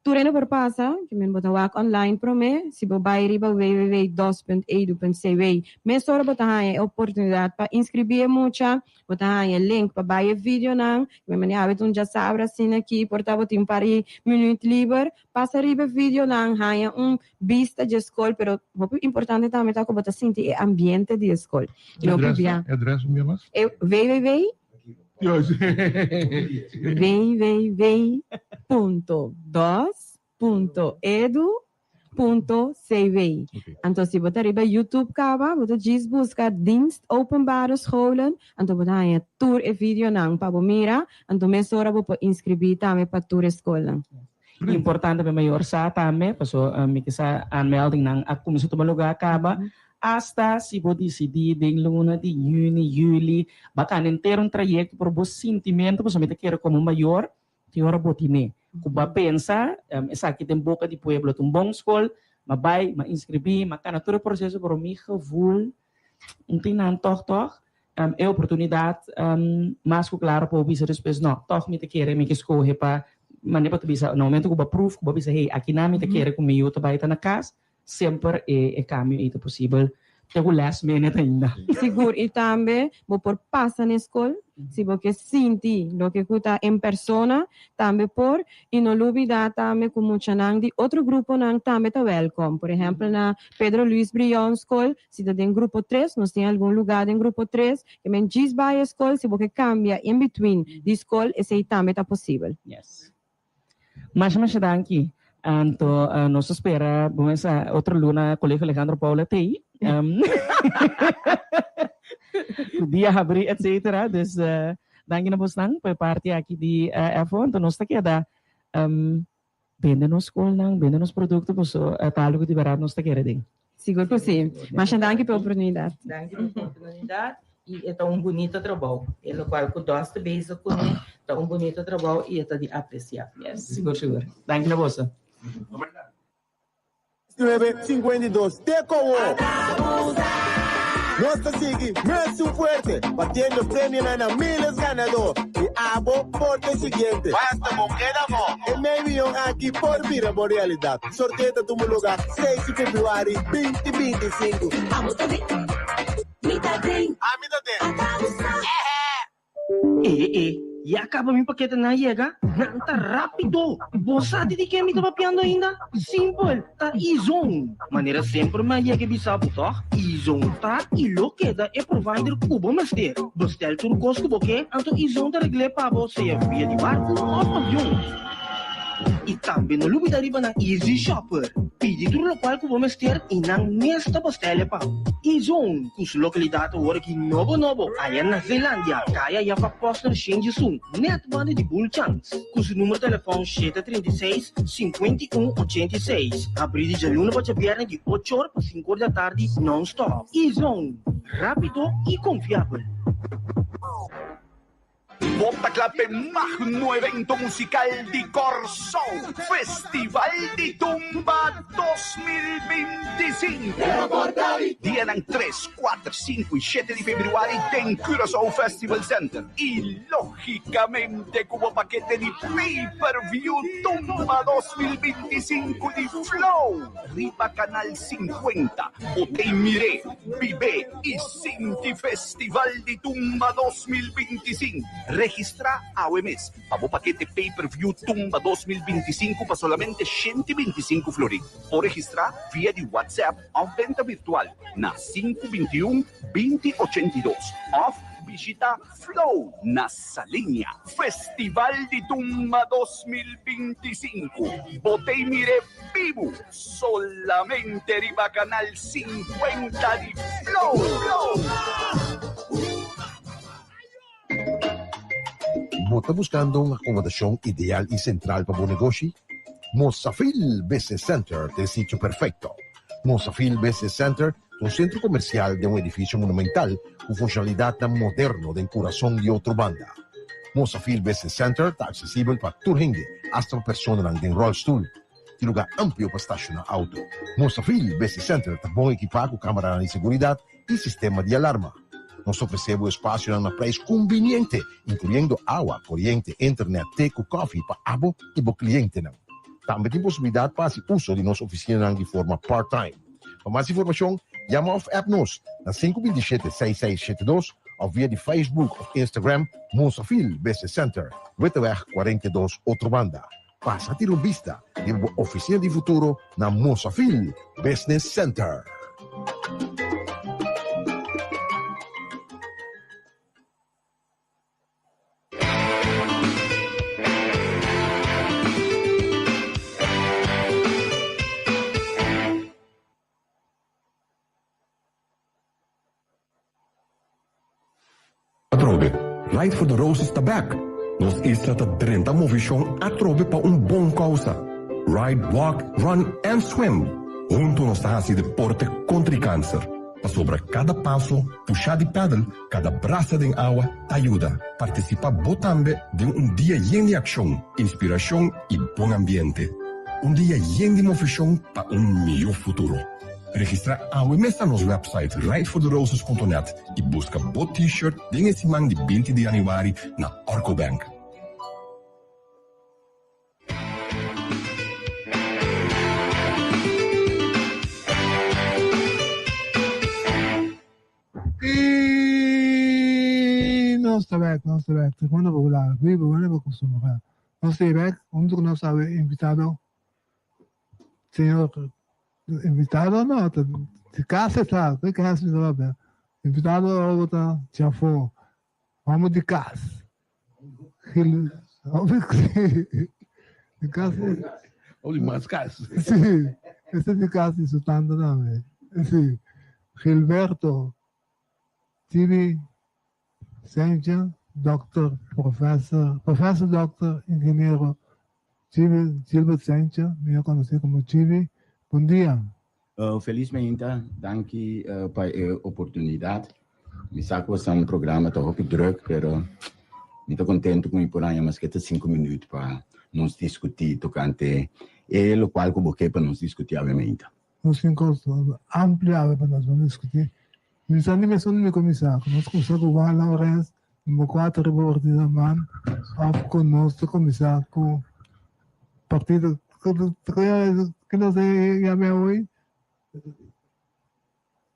Tureno por passa, que men bota wak online pro me, se bo bai riba www.dos.edu.cw. Me sora bota hanya oportunidade para inscrever mucha, bota hanya link para bai vídeo nang, que men habit já sabe assim aqui, portava tim pari minuto livre, passa riba vídeo nang hanya vista de escola, pero o importante também tá que bota sentir ambiente de escola. Adressa minha mais? www.dos.edu.cw. Então, se você riba YouTube kaba, você diz buscar dienst openbare scholen, então você hanya tour e vídeo nang para mira, então mesora você inscrever também para tour escola. Importante ba maior sa também, paso may kisa aanmelding ng kung sa tumaluga kaba, hasta se você decidir em luna de junho, julho, bacana ter trajecto por bom sentimento, você me quer como maior, que hora botine. Kuba pensa, essa aqui tem boca de pueblo, um bom escola, mabai, ma inscrevi, macana todo o processo por mim gevoel, tem nan toch, é oportunidade, mas claro, para ouvir depois não, toch me te quer me que escolhe para maneira para bisa, no momento que proof, que bisa, hey, aqui na me te quer comigo, tu vai estar na casa, sempre é caminho é possível. Tenho last minute ainda. Seguro e também vou por passar na escola, se você sentir o que está em persona, também por e não olvidar também como chanang de outro grupo nang também tá welcome. Por exemplo, na Pedro Luis Brion School, se está em grupo 3, nós tem algum lugar em grupo 3, que men diz vai a escola, se você cambia in between de escola, esse também tá possível. Yes. Mas danke. Anto nós espera bom essa outra luna colega Alejandro Paula tei dia abrir etc. Des danke na bosnang pa parte aqui de F1 então nós tá queda vende nos colnang vende nos produto poso talo que liberar nós tá queda ding. Seguro que sim. Mas danke pela oportunidade. Danke pela oportunidade. E é um bonito trabalho, é o qual eu gosto bem com é um bonito trabalho e é de apreciar. Yes, seguro. Danke na bolsa. 952 Tecowo. Nuestra sigue más fuerte, batiendo premio en miles ganador. Y abo por el siguiente. Basta con quedamo. El medio aquí por vida por realidad. Sorteo tu lugar 6 de febrero 2025. Vamos também. Mita tem. E acaba me paquete na iega, tá rápido. Bossa de que me tá papiando ainda? Simple, tá izon. Maneira sempre mais iega bisapo, tá? Izon tá e lo queda é provider cubo master. Bestel tur costo boque, anto izon tá regle para você via de barco ou avião. E também não lubida riba ng Easy Shopper. Pidi tudo local que vamos ter e nang nesta pastelha pa. E-Zone, kus lokalidade hoor ki nobo ayan na Zeelandia. Kaya ya pa poster change soon. Net bande de bull chance. Kus número telefone 736-5186. Abrir de luna para viernes de 8 horas para 5 horas da tarde non-stop. E-Zone, rápido e confiável. Bota Clap más nuevo evento musical de Corso, Festival de Tumba 2025. Días 3, 4, 5 y 7 de febrero en Curaçao Festival Center. Y lógicamente como paquete de pay-per-view Tumba 2025 de Flow. Riva Canal 50, Botei Miré, Vive y Sinti Festival de Tumba 2025. Registra a OMS. Pago paquete pay-per-view Tumba 2025 para solamente 125 florins. O registrar via de WhatsApp ou venta virtual na 521-2082. Of visita Flow na Salinha. Festival de Tumba 2025. Botei Mire vivo. Solamente Riva Canal 50 de Flow. Mo está buscando uma acomodação ideal e central para o negócio? Mozafil Business Center é o sítio perfeito. Mozafil Business Center é um centro comercial de um edifício monumental com funcionalidade moderna em coração de outra banda. Mozafil Business Center está acessível para todo mundo, até para pessoas em rollstool. Tem lugar amplo para estacionar auto. Mozafil Business Center está bem equipado com câmera de segurança e sistema de alarma. Nós oferecemos espaço a um preço conveniente, incluindo água, corrente, internet, teco, coffee para abo e para cliente. Também tem possibilidade para o uso de nossa oficina de forma part-time. Para mais informação, chama ou app nos na 527-6672 ou via de Facebook ou Instagram, Mozafil Business Center, Wittenweg 42, outra banda. Passa a ter uma vista de uma oficina de futuro na Mozafil Business Center. Atrobe, Ride for the Roses está back. Nos isla ta 30 movision atrobe pa bom causa. Ride, walk, run and swim. Junto nos hace deporte contra câncer. Pa sobre cada passo, puxar de pedal, cada braça de água ajuda. Participa botambe de dia lleno de ação, inspiração e bom ambiente. Dia lleno de movision pa melhor futuro. Registra a OMS nos website ridefortheroses.net e busca bot t-shirt din esse man de 20 de januari na Orco Bank. E não está bem. Segunda popular, vivo, não é para consumir. Não está bem, do nosso invitado, senhor. Invitado não, de casa está, que casa está bem. Invitado outra já foi, vamos de casa. De casa. Ou de mais casa. Sim, esse de casa isso tanto também. Sim, Gilberto, tive ciência, professor, doutor, engenheiro, tive Gilberto Ciência, me conheci como tive. Bom dia. Felizmente, danke para a oportunidade. Me saco um programa, estou muito druk, pero estou contente com o Iporã, mas que tem 5 minutos para nos discutir tocante e o qual convoquei para nos discutir, obviamente. Nos encontros ampliados para nós discutir. Mis animações me começaram. Nós começamos com o Juan Lourenço, no 4 reportes da MAN, conosco começar com o partido que não sei chamar hoje,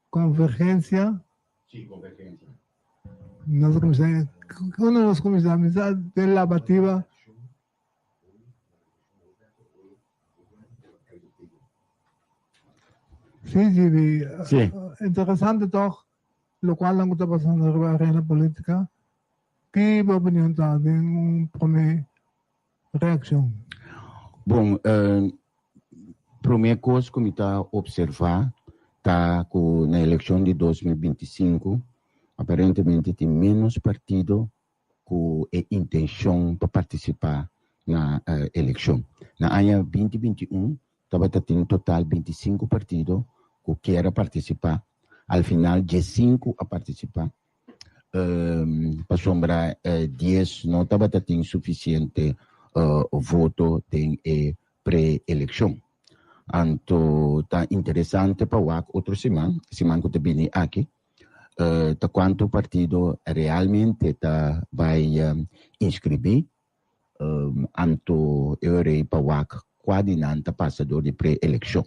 Convergência. Sim, Convergência. Nós começamos a ter a bativa. Sim. Interessante doch, lo qual não está passando na arena política. Que opinião está de uma primeira reação? Bom, primeira coisa que me está observar tá na eleição de 2025, aparentemente tem menos partido com a intenção para participar na eleição. Na ano 2021, estava tendo total 25 partidos que querem participar. Ao final, 15 a participar. Para sombrar 10 não estava tendo suficiente voto em pré-eleição. Então, está interessante para o outra semana que eu vim aqui, quanto partido realmente vai inscrever, então eu irei para o coordenante passador de pré-eleição.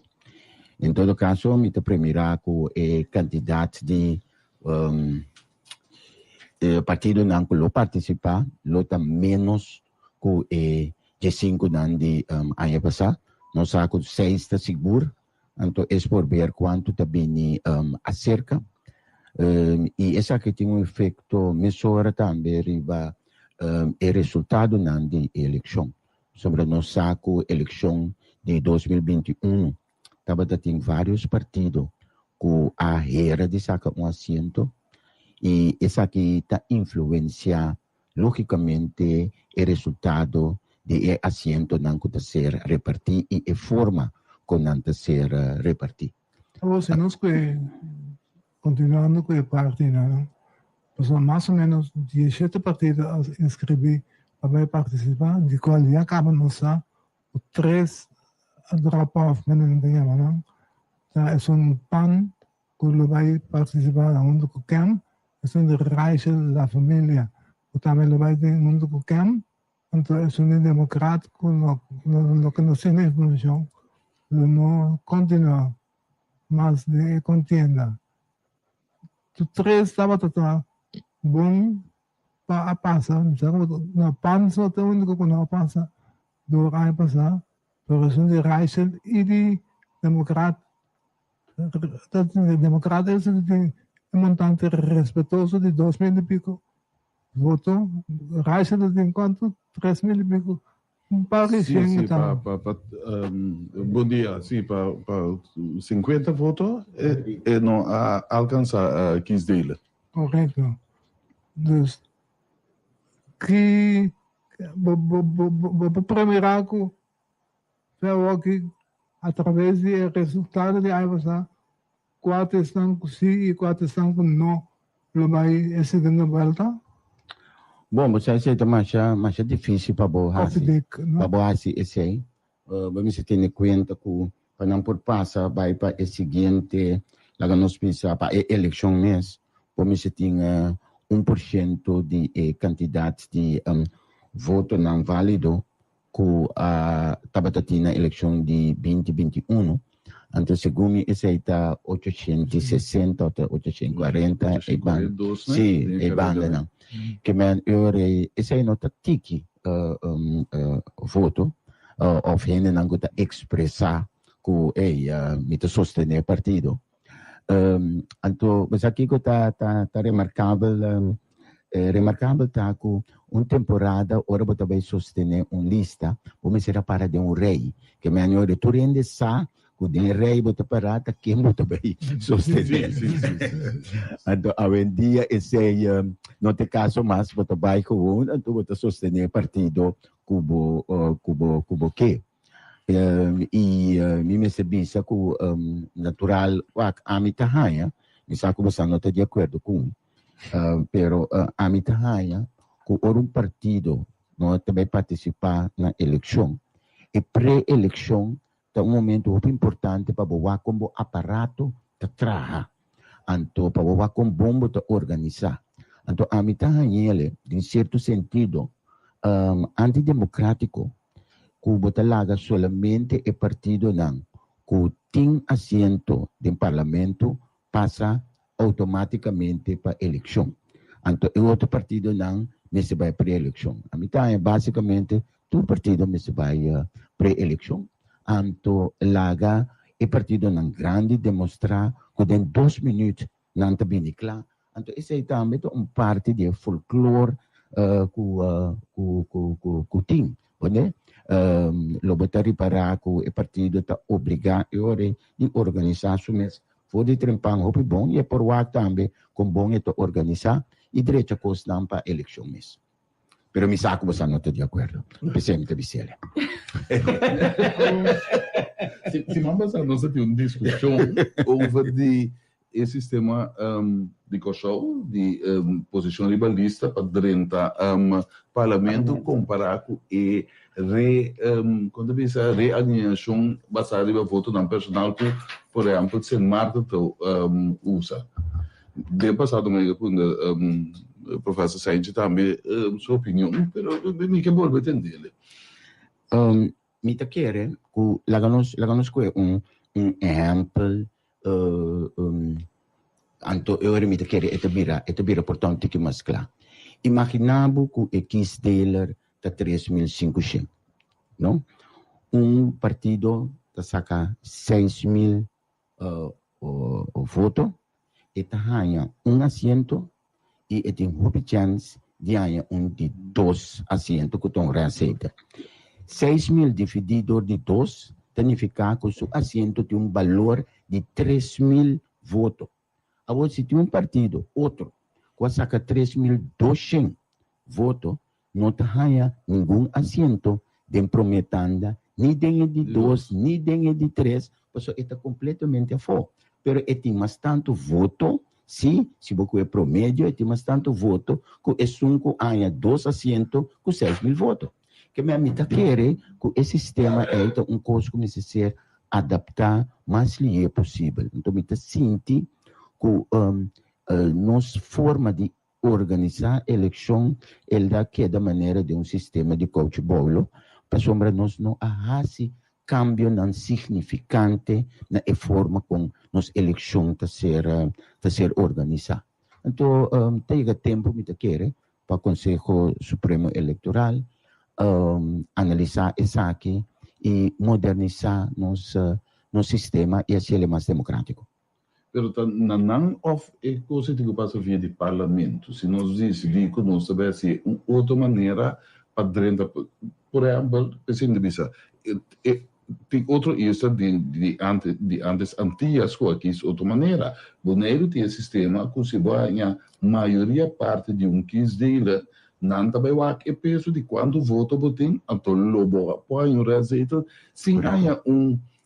Em todo caso, eu me primeiro com o candidato de partido não que participar, lota menos com o G5 de ano passado. Nós sabemos 6 está seguro, então é por ver quanto também acerca. E essa que tem efeito mesura também riba o resultado da eleição. Sobre nós sabemos a eleição de 2021, estava tem vários partidos com a era de sacar assento, e essa aqui está influenciando logicamente o resultado de assento não que ser repartido e a forma como não ser repartido. Você nos que continuando com a parte, não? São mais ou menos 17 partidos a inscrever para participar, de qual já acaba não sabe, o 3 a drop-off, não tem não? É um PAN que vai participar no campo, é um Reichel da família, que também vai no campo. Então, é um democrático, no que não se tem informação, não continua, mas de contienda. O 3 estava total bom para passar, não passa, o único que não passa do ano passado, mas de Reichel e de democrata. Democrata é um montante respeitoso de 2.000 e pico votos, Reichel tem quanto? 3.000 e pico. Bom dia, sim, para 50 votos e não alcança 15 dele. Correto. Dus, que primeiro que através do resultado de Aivasa, 4 estão sim e 4 estão não, lo vai a segunda volta. Bom, você aceita mais difícil para Boassi esse aí. Vamos ter em conta que para não por passar vai para o seguinte, lá nós pensar para a eleição mês, vamos ter 1% de candidatos de voto não válido que estava tendo na eleição de 2021. Então, segundo esse aí está 860 ou 840 e banda. Sim, e banda não. Que esse aí não está tiki voto, ou gente não está expressar que me está sostener partido. Então, mas aqui que está remarcável, está com uma temporada, ora você vai sostener uma lista, vamos ser para de um rei, que melhor tu rende sa o rei bota parada quem bota vai sostener. Então, hoje em dia esse não tem caso mais bota vai com um, então bota sostener partido cubo que e me percebi que natural a mitahaya, me sabe que você não está de acordo com, pero a mitahaya que um partido não também participar na eleição e pré-eleição é um momento muito importante para boa como aparato de trabalho, então para boa como bombo de organizar, então a mitahaya em certo sentido antidemocrático que botalaga solamente o partido não que tem assento no parlamento passa automaticamente para a eleição. Então, o outro partido não se vai para a eleição. A mitad é basicamente todo partido se vai para a eleição. Então, laga o partido não grande demonstrar que em 2 minutos não está bem claro. Então, esse é também uma parte do folclore que tem. lobotari para que o partido está obrigado a organizar o mês. Voor die trempang hopi bom e por lá também com bom é organizar e direito a costar para eleição mês. Pero mi saco você não está de acordo. Pensei que bisele. Se vamos a nossa uma discussão over o sistema de coxão, de posição rivalista para dentro do parlamento comparado e realinhação baseada em voto do personal que, por exemplo, São Marta usa. De passado meio o professor Sainz também sua opinião, mas me que volve entender. Me te quer que laganos que exemplo anto eu me te quer etabira portanto que mais claro. Imaginamos que o X-Dealer está 3.500, não? Partido está saca 6.000 votos e tá ganha assento e tem uma chance de ganhar de 2 assentos que estão recebendo. 6.000 dividido de 2 significa que o assento tem valor de 3.000 votos. Agora, se tem partido, outro, que saca 3.200 votos, não ganha nenhum assento de prometanda, nem de 2, nem de 3, porque está completamente a fora. Pero tem mais tanto voto, se você é promédio, tem mais tanto voto, que é 5 anos, 2 assentos, com 6.000 votos. Que me amita quer que esse sistema é coisa que necessário adaptar mais que é possível. Então, me sinto que nossa forma de organizar a eleição é da maneira de sistema de coach bolo, para nós não arrase cambio não significante na forma como nossa eleição está ser organizada. Então, tem tempo me quer para o Conselho Supremo Eleitoral analisar isso aqui e modernizar nosso sistema e assim ele é mais democrático. Pero não é coisa que passa via de parlamento. Se nós decidimos que nós tivesse uma outra maneira para dentro, por exemplo, pensando nisso, tem outro isso de antes antigas coisas, outra maneira. Boneiro tem sistema que se vai a maioria parte de quis dele não também é peso de quando voto botem, então lobo põe o receita, sem ganhar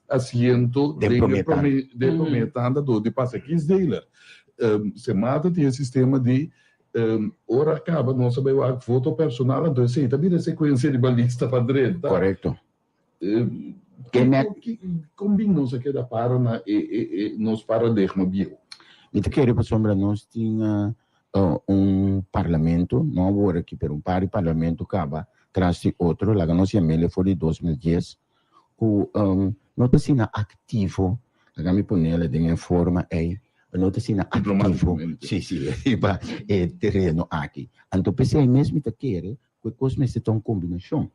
assento de prometanda de passa quis dele. Se mata tem sistema de ora acaba não sabe o voto personal, então se também a sequência de balista para direita. Correto. Combina não se queda para nos paradigma bio. E te quero para sombra nós tinha parlamento, não agora aqui, pero parlamento acaba traz outro, lá nós chamamos foi de 2010, que não está sendo ativo, lá me põe ela de uma forma não está sendo ativo, terreno aqui. Então pensei mesmo que quer que coisa me se uma combinação.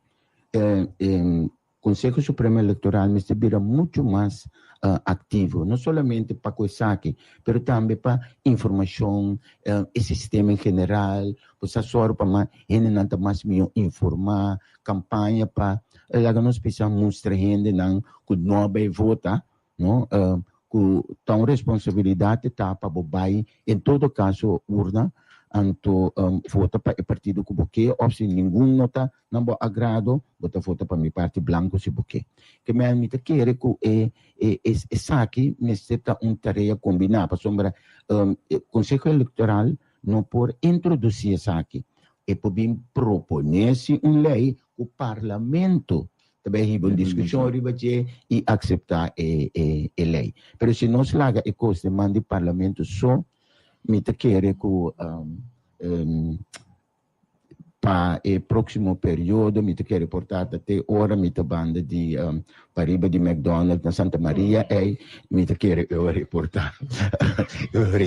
Conselho Supremo Eleitoral me vira muito mais ativo, não somente para coisa aqui, mas também para informação, o sistema em geral, para só para mais informar, campanha para nós precisamos mostrar gente que não vai votar, não, que tão responsabilidade tá para bobai, em todo caso urna. Anto vota para o partido que você, ou se nenhum nota não é agrado, bota vota para mi parte branco se você. Que me admite que essa aqui necessita tarefa combinada, para sombra Conselho Eleitoral não pode introduzir essa aqui. E pode propor-se lei que o Parlamento também riba discussão e aceitar a lei. Mas se nós larga a coisa de Parlamento só me quer que para o próximo período me quer reportar até hora me banda de Pariba de McDonald's na Santa Maria e me quer eu reportar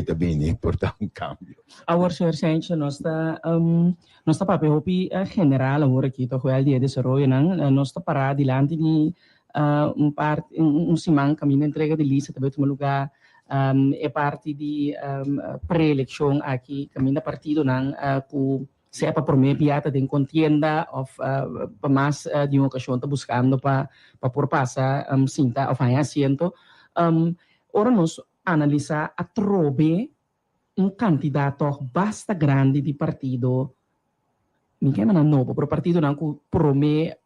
também reportar cambio. Agora senhor Sainz nós papel hopi general agora aqui to o dia de desenvolvimento não nós parar diante de simang caminho entrega de lista também tomar lugar é parte de pré-eleição aqui, caminho partido não sepa por meio piata de contienda of para mais de uma ocasião tá buscando para por passar cinta of hanya asiento ora nós analisar a trobe candidato basta grande de partido ninguém mana novo pro partido não que promete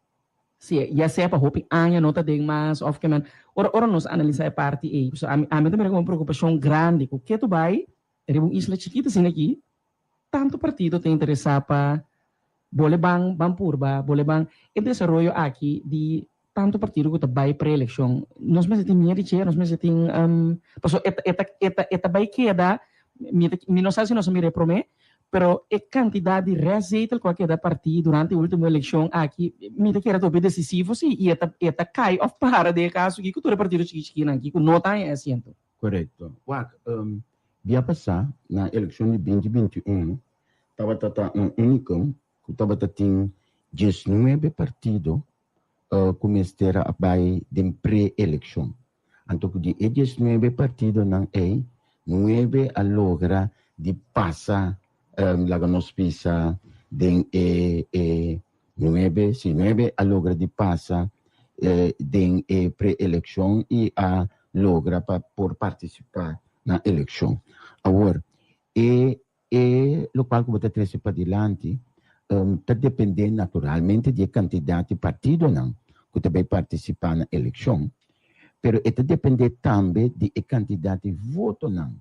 se já sepa hoping anya nota de mais of que man ora nós analisar a parte e so a mim também uma preocupação grande que tu vai era uma isla chiquita assim aqui tanto partido tem interessado para boleh bang purba, boleh bang el desarrollo aqui de tanto partido que vai pré-eleição. Nós mesmo tem minha dizer, nós mesmo tem passou eta vai queda, me não sei se nós me reprome, pero a quantidade de receita que queda partido durante a última eleição aqui, me queda todo decisivo sim, e eta cai of para de caso que todo partido chiquinho aqui, que não tem assento. Correto. Dia passar na eleição de 2021, estava único, que estava tendo 19 partidos começaram a bair de pré-eleição. Então, de 19 partidos não é, 9 a logra de passar, lá nós pisa, de 9 a logra de passar de pré-eleição e a logra por participar na eleição. Agora, o qual que você traz para adiante, está dependendo naturalmente de candidato de partido não, que vai participar na eleição, mas está dependendo também de candidato de voto não,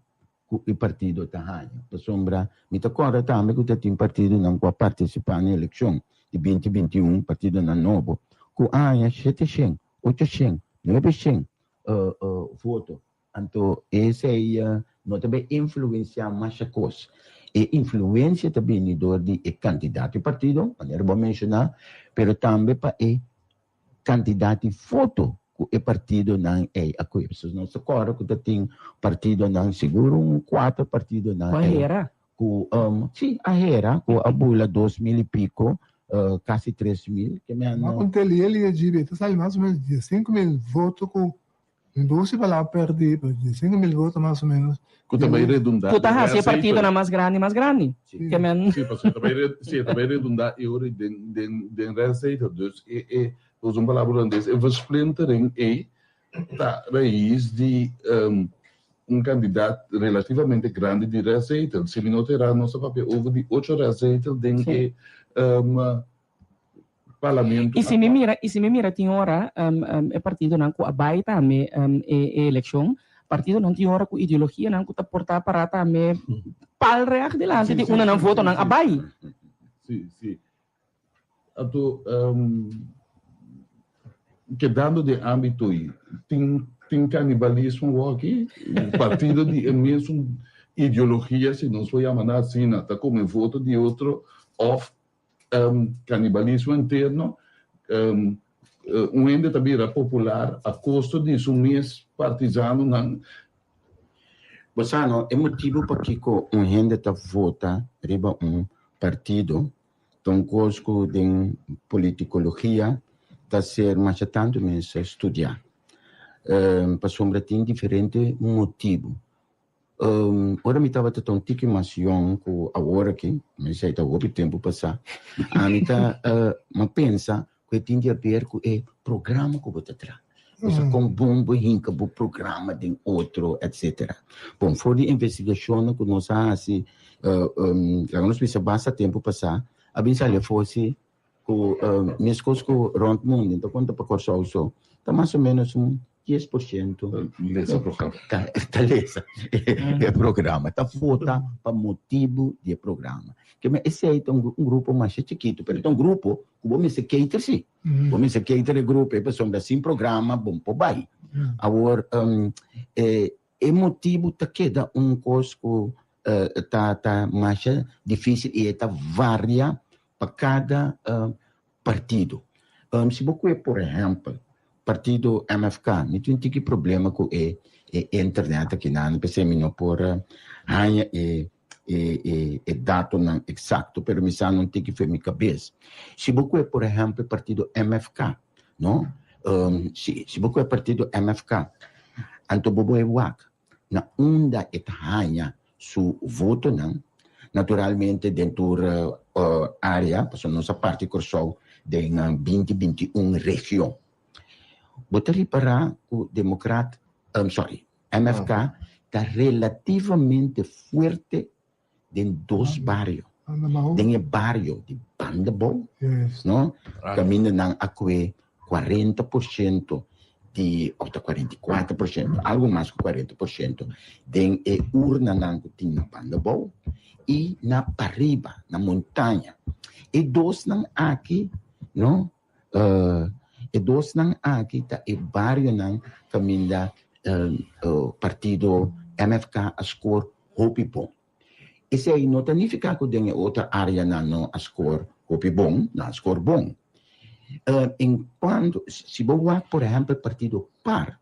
que o partido está ganhando. Por sombra, me acorda também que tem partido não que vai participar na eleição de 2021, partido não novo, que ganha 700, 800, 900 votos. Então, esse aí não também influencia mais a coisa. E influência também de candidato de partido, maneira vou mencionar, mas também para o candidato de voto que o partido não é a coisa. Se não se acorda que tem partido não seguro, 4 partidos não é. A Hera? Sim, a Hera, com a bula 2.000 e pico, quase 3.000. Mas quando ele elegível, tu sabe mais ou menos de 5.000 votos com indústria para lá perder, de 5.000 votos mais ou menos. Que também redundar. Tu tá se partido na mais grande. Sim, porque também redundar eu de receita. Dus os palavras é versplintering da raiz de candidato relativamente grande de receita. Se me notará nosso papel over de 8 receitas dentro parlamento. E se me mira tem hora é partido não com a baita também eleição partido não tem hora com ideologia não com tá portar para também pal reac delante de uma não voto não abai. Sim. Então quedando de âmbito aí tem canibalismo aqui partido de mesmo ideologia se não se chama assim tá como voto de outro of canibalismo interno, ainda também era popular a custo disso, mês partisano. Bosano, é motivo para que ainda está vota riba partido, então conosco de politicologia, está ser mais tanto mesmo estudar. Para sombra tem diferente motivo. Ora me estava tão tiquimação com agora aqui, mas já está o tempo passar. A mim tá, mas pensa que tem a ver com o programa que você traz. Você com bombo hinca o programa de outro, etc. Bom, foi de investigação que nós assim, nós precisamos basta tempo passar. A mim já fosse com minhas coisas com rond mundo, então quando para cortar o sol, tá mais ou menos 10% desse programa. É programa. Está vota para motivo de programa. Que esse aí é um grupo mais chiquito, mas é um grupo que vamos se cater sim. Vamos se cater grupo, é pessoa assim programa, bom, para vai. Agora, é motivo que queda coisa que tá mais difícil e está varia para cada partido. Se você, por exemplo, partido MFK, não tem que problema com a internet aqui não pensei não por ganha e dado não exato, pero me não tem que fazer minha cabeça. Se você, por exemplo, partido MFK, não? Se você partido MFK, então bobo é wak na onda et ganha su voto não, naturalmente dentro área, porque nossa parte Corsou tem 20-21 região. Botar reparar o MFK está relativamente forte em dois barrios. Tem o barrio de Bandabou, no? Caminho ng akwe 40% de 44%, algo mais que 40%, tem urna ng kuting Bandabou e na Pariba, na montanha. E dois ng aqui, no? E dois ng aqui tá e barrio ng família partido MFK a score Hopi Bom. Esse aí não significa que tem outra área na a score Hopi Bom, na score bom. Enquanto, se você, por exemplo, partido par,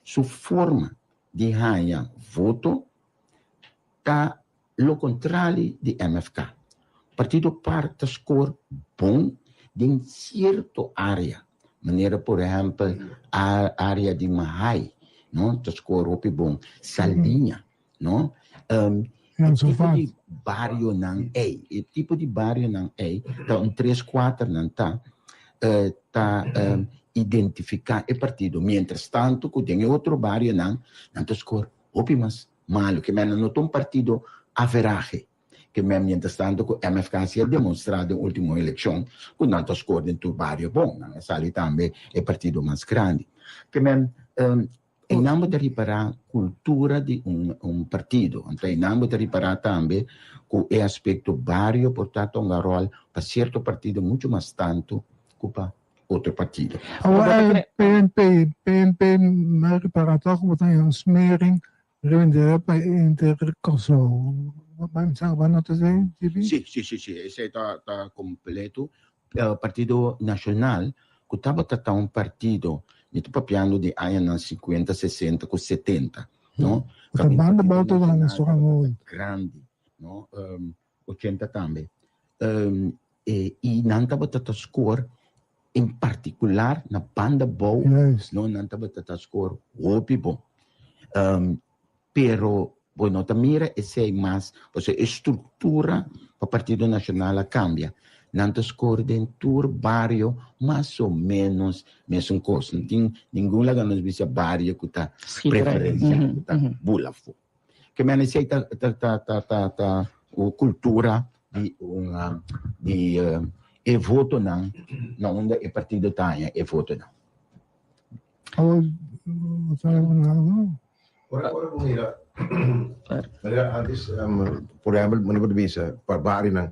sua forma de ganhar voto está lo contrário de MFK. Partido par está score bom em certa área. Maneira, por exemplo, a área de Mahai, não? Está score Hopi Bom. Salinha, não? Tipo de barrio não é, tipo de barrio não é, então 3-4 não tá identificar o partido, mientras tanto que tem outro barrio não tá score mas malo que mesmo não tem partido average que mesmo mientras tanto que MFK se ha demonstrado na última eleição que não tá score dentro do barrio bom, não sali também é partido mais grande que mesmo em nome de reparar a cultura de partido. Então, em nome de reparar também que o aspecto barrio, portanto, um rol para certo partido muito mais tanto que para outro partido. PNP, maar reparator, wat dan een smering, revender para intercoso. Vamos não te dizer? Sim. Esse está completo. Partido Nacional, que estava tratando partido estou papiando de anos 50, 60, com 70, não? A banda volta lá na sua grande, não? 80 também. E não estava tratando score, em particular na banda boa, não estava tratando score Hopi Bom. Pero, bueno, mira esse mais, ou seja, a estrutura para o Partido Nacional cambia. Nanto score dentro do barrio, mais ou menos, mesmo coisa. Não tem nenhum lugar nos visa barrio que está preferência, que está bulafo. Que menos sei tá o cultura de voto não onde o partido tá e voto não. Ora mira, antes, por exemplo, meneer de Bisa, para barrio não.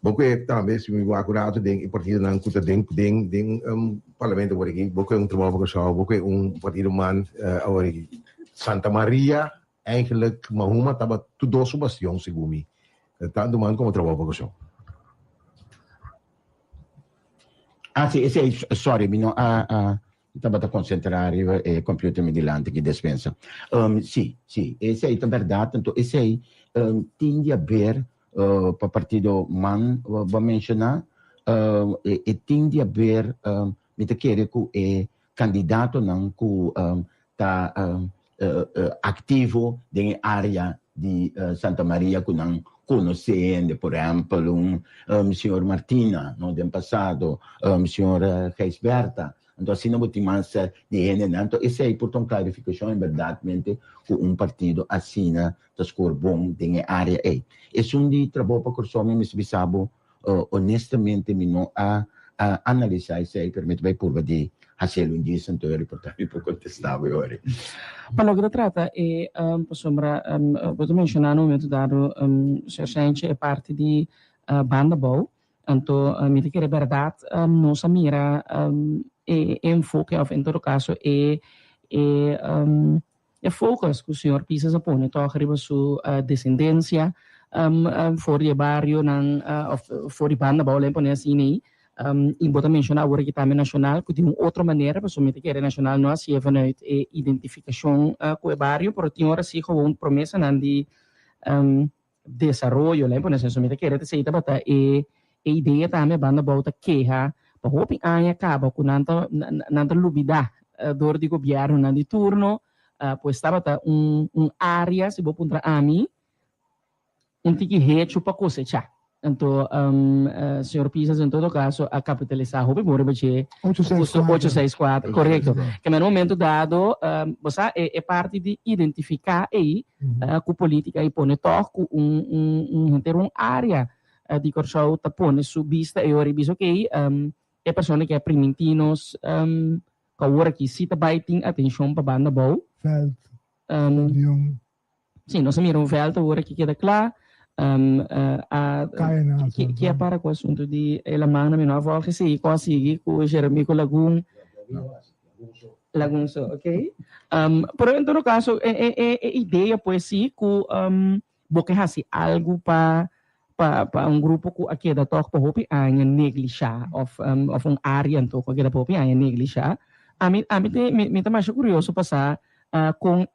Porque também se me vou acurado tem partido não que tem parlamento por aqui, porque trabalho para só, porque partido man Santa Maria eigenlijk Mahuma estava tudo subastião segundo tanto man como trabalho para só. Sim, esse sorry, não estava a concentrar e computer me delante que dispensa. Sim, esse aí é verdade, então esse aí tem a ver para o partido man vai mencionar e tem de haver me querer que é candidato não que está ativo na área de Santa Maria que não conhecendo, por exemplo, senhor Martina no ano passado, senhor Reisberta. Então, assim, não tem mais de gente. Então, esse aí, portanto, clarificação, em verdade, que partido assina a score bom na área aí. Esse de trabalho para o me bisabo, honestamente, não analisar isso aí, permite vai por de fazer um dia, então eu reportagem para contestar agora. Para o que trata, sombra, vou mencionar no momento dado, certamente é parte de banda boa, então, me diz que é verdade, nossa mira enfoque, em todo caso, é focus que o senhor Pisa se põe, então, arriba sua descendência, fora do barrio, fora de banda boa, põe assim, e vou mencionar agora que também nacional, que tem outra maneira, para somente que é nacional, não assim, vanuit identificação com o barrio, porque tem hora sim com uma promessa de desenvolvimento, né, por somente que é de saída bata e ideia também banda volta queja, para hopi anya acaba com nanta lubida dor de governo na de turno, pois estava área se vou puntra ami tiki hecho para cosechar. Então, senhor Pisas, em todo caso, a capitalizar o memória de 864, correto. Que no momento dado, você é parte de identificar aí com política e pôr toque uma área de corso tá pôr sua vista e eu reviso que é pessoa que é primitinos, que agora que se tá baiting atenção para banda boa. Sim, nós miramos velta agora que queda claro. Que é para o assunto de ela mana minha avó que se consegue com o Jeremy com Lagoon, ok? Pero em todo caso, ideia pois sim que porque assim algo para grupo que aqui da toque para hopi ainda neglijar of área então que da hopi ainda neglijar. A mim tá mais curioso passar com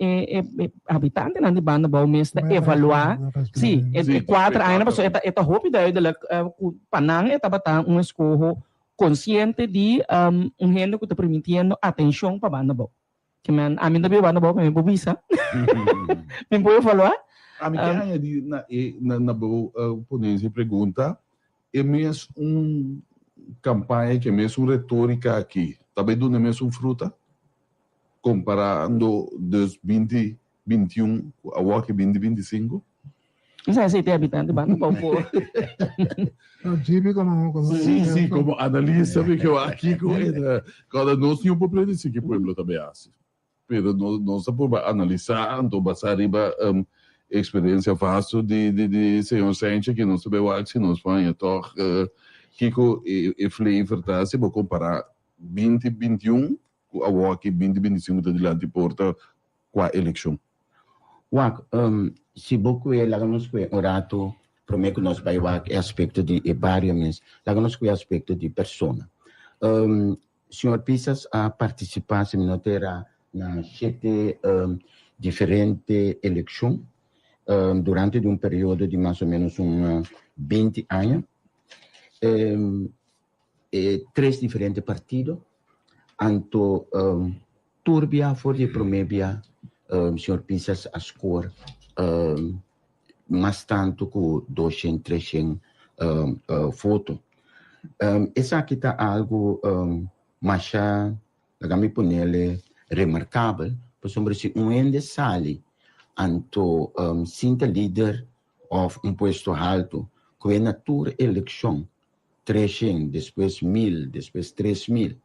habitante na de banda bom mesmo evaluar sim quatro ainda passou esta roupa daí da panang esta batang escorro consciente de gente que está permitindo atenção para banda bom que man a mim também banda bom me bobisa me pode evaluar a mim que na boa ponência pergunta é mesmo campanha que é mesmo retórica aqui também do mesmo fruta comparando 2021 a 2025? Isso é ter habitante, mas não pouco. Sim, como analista, porque eu aqui cada nós tinha um problema desse que o povo também acha. Mas nós podemos analisar, então passar riba experiência fácil de senhor Sánchez que nós sabemos que nós fazemos então que é flavor tá se vou comparar 2021 a que 2025 de diante porta com a eleição. Se pouco é lá nós que orato prometo nós vai é aspecto de vários lá nós que aspecto de persona. Senhor Pisas a participar se notera na 7 diferentes eleições durante um período de mais ou menos 20 anos. 3 diferentes partidos. Anto turbia for de promebia senhor Pisas a score mas tanto com 200, 300 foto. Essa aqui tá algo mas me ponele remarcável, por sobre se ende sali anto sinta líder of puesto alto com a natura eleição 300, depois 1000, depois 3000.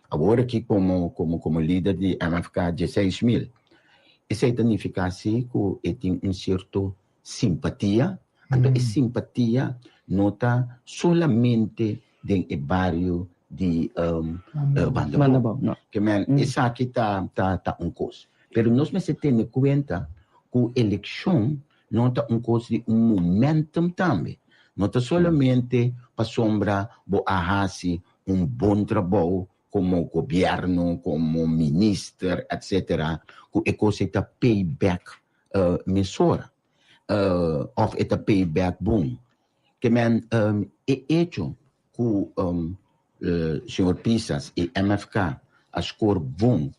Agora aqui como líder de MFK 16.000. Isso significa assim que tem certo simpatia. Então, a simpatia não está somente dentro do bairro de Bandabó. Que isso aqui está coisa. Mas nós temos que ter em conta que a eleição não está coisa de momentum também. Não está somente para sombra de bom trabalho como governo, como ministro, etc., que é coisa que payback mesura, ou é payback boom. Que é hecho que o senhor Pisas e MFK a score bom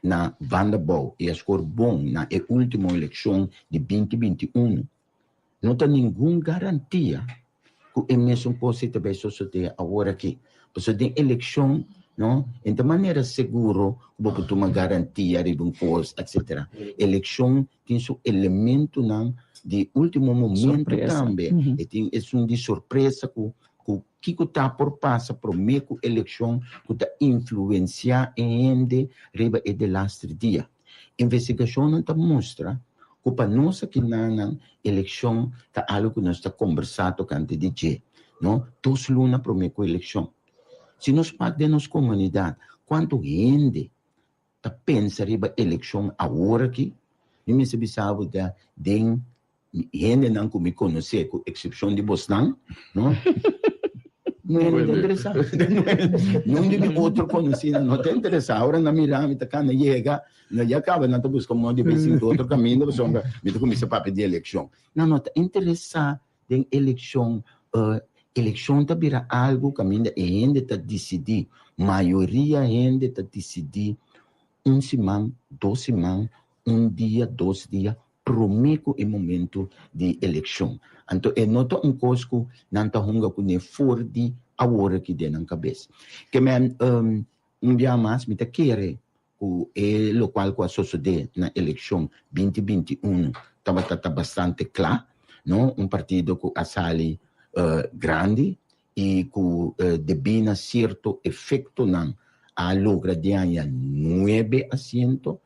na Bandabó e a score bom na última eleição de 2021, não tem nenhuma garantia que é mesmo coisa que vai suceder agora aqui. Porque tem eleição, não? De maneira segura, vou ter uma garantia de coisa, etc. Eleição tem seu elemento não, de último momento surpresa. Também. E tem isso de surpresa que está por passar por meio da eleição que está influenciar em riba e de last dia. Investigação não está mostra que para nós aqui na eleição está algo que nós está conversando com a DG, não? Todos luna por meio da eleição. Se nós parte de nossa comunidade, quanto gente está pensando riba eleição agora aqui, eu me sabe de gente não que me conhece, com exceção de Bosnan, não? Não é interessado. Não de outro conhecido, não está interessado. Agora na mirada, está cá, já acaba, não está buscando um de vez em outro caminho, me começa a pedir eleição. Não está interessado em eleição. Eleição está vira algo que ainda ainda está decidir, maioria ainda está decidir semana, 2 semanas, dia, 2 dias, promeco em momento de eleição. Então, é nota coisa não está hunga com ne for de agora que den na cabeça. Que men dia mais me quer o local que sucede na eleição 2021 estava bastante claro, não? Partido que a sali grande e que debina certo efeito não a logra de ganhar 9 assentos.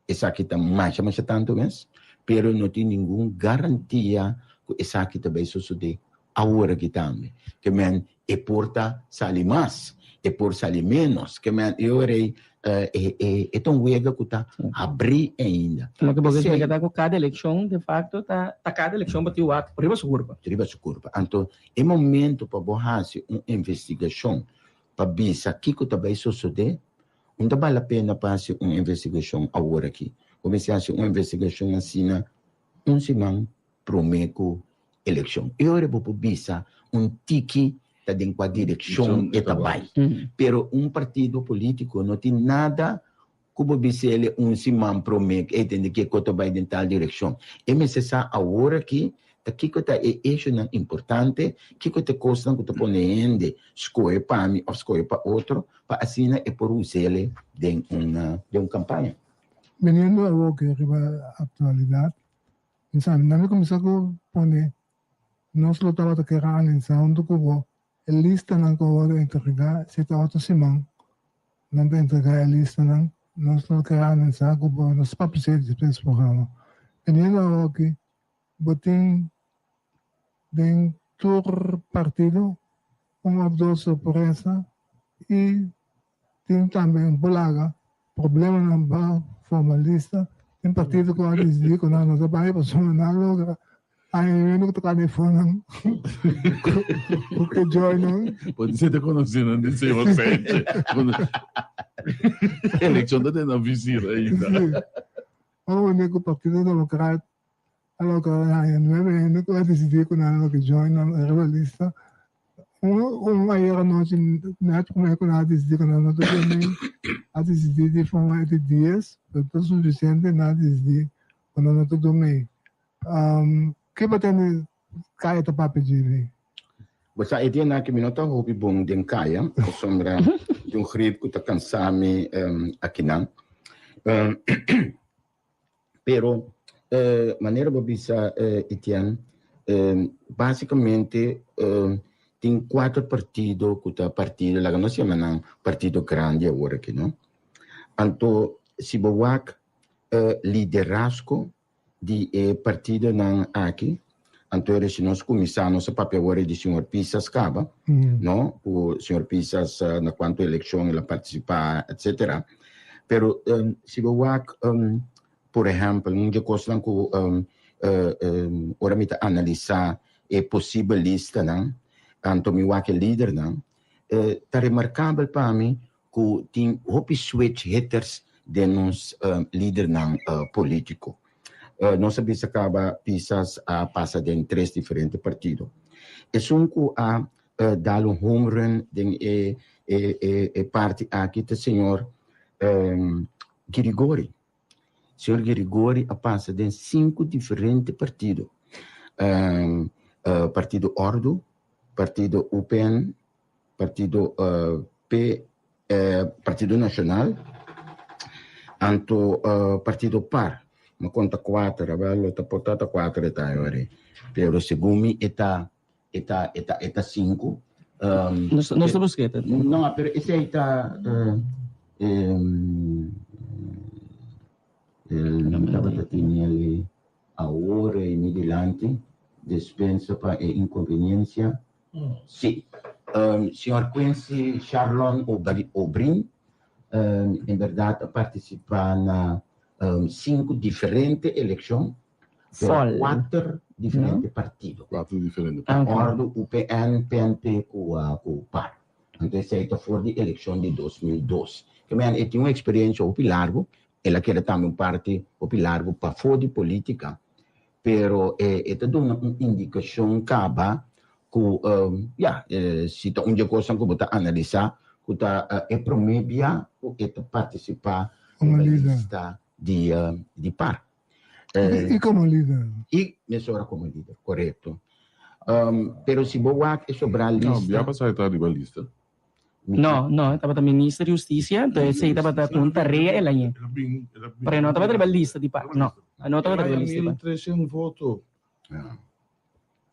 Essa aqui está mais tanto mesmo, pero não tem nenhuma garantia que essa aqui também sucede agora que também. Que men é porta sali mais, é por sali menos, que men eu orei é tão wega que está abrir ainda. Como que você vai dar com cada eleição, de facto, tá cada eleição bateu o ato, riba sua curva. Riba sua curva. Então, é momento para borrar uma investigação para ver se aqui que também sucede. Não vale a pena fazer uma investigação agora aqui. Comecei a fazer uma investigação assim, semana prometo eleição. Eu vou ver tique está dentro da direção e trabalho. Pero partido político não tem nada como dizer semana prometo e tem que ir dentro da direção. É necessário agora aqui que é eixo importante, que te custa que te põe escolha para mim ou escolha para outro, para assim é por usar de uma campanha. Veniendo a lo que arriba actualidad, nami começar a poner, nós lo estava a querer analisar onde que vou, a lista não que vou entregar, se está outra semana, não vai entregar a lista não, nós lo querer analisar que vou, nós para precisar desse programa. Veniendo a lo que botem dentro do partido uma boa surpresa e tem também um bolaga problema não formalista tem partido que vai dizer que não trabalha para somar nada aí eu que tocar telefone porque join não pode ser conhecido não sei você eleição da na visita ainda o único partido democrata allora non è vero che decidir con hanno che join la rivalista una era noite net come con ha decidir con hanno também a decidir de forma de dias então suficiente nada decidir con hanno também que batendo cai tá para pedir você é dia na que minuto hobby bom den caia sombra de grip que tá cansame aqui não pero maneira bobisa Etienne basicamente tem 4 partidos que tá partido lá nós chamamos partido grande agora aqui não então se boak liderazgo de partido não aqui então se nós começamos a papel agora de senhor Pisas acaba não o senhor Pisas na quanto eleição ele participar etc pero se boak por exemplo, num coisa que ora me analisar é possível lista, não? Então, me que líder, não? Tá remarcável para mim que tem hopi switch hitters de nos líder não político. Nós sabemos que acaba pisas a passa de 3 diferentes partidos. É um que a dar home run de parte aqui do senhor Grigori. Senhor Grigori passa de 5 diferentes partidos. Partido Ordo, Partido UPN, Partido Partido Nacional, Partido PAR. Uma conta 4, está portada 4 está agora. Pero segundo está 5. Não estamos quieta. Não, pero esse aí está estava tinha ali a hora e meio adiante dispensa para inconveniência. Sim. Senhor Quincy Charlon Obrin, em verdade, participa na 5 diferentes eleições, 4 diferentes partidos. 4 diferentes partidos. Ordo, UPN, PNP, com PAR. Então, essa é a fora de eleição de 2012. Que eu tinha uma experiência muito larga. Ela quer também parte largo para fora de política, pero é toda uma indicação caba que se tá onde coisa que você analisar que tá é promédia que participar na lista de par. E como líder? E Mesora como líder, correto. Pero se Boac é sobre a lista... Não, já passou a lista. No, estaba também Ministro de Justicia, entonces sí estaba da punta rea el año. Pero no estaba de lista de par, no. No estaba de lista de par. 1.300 votos.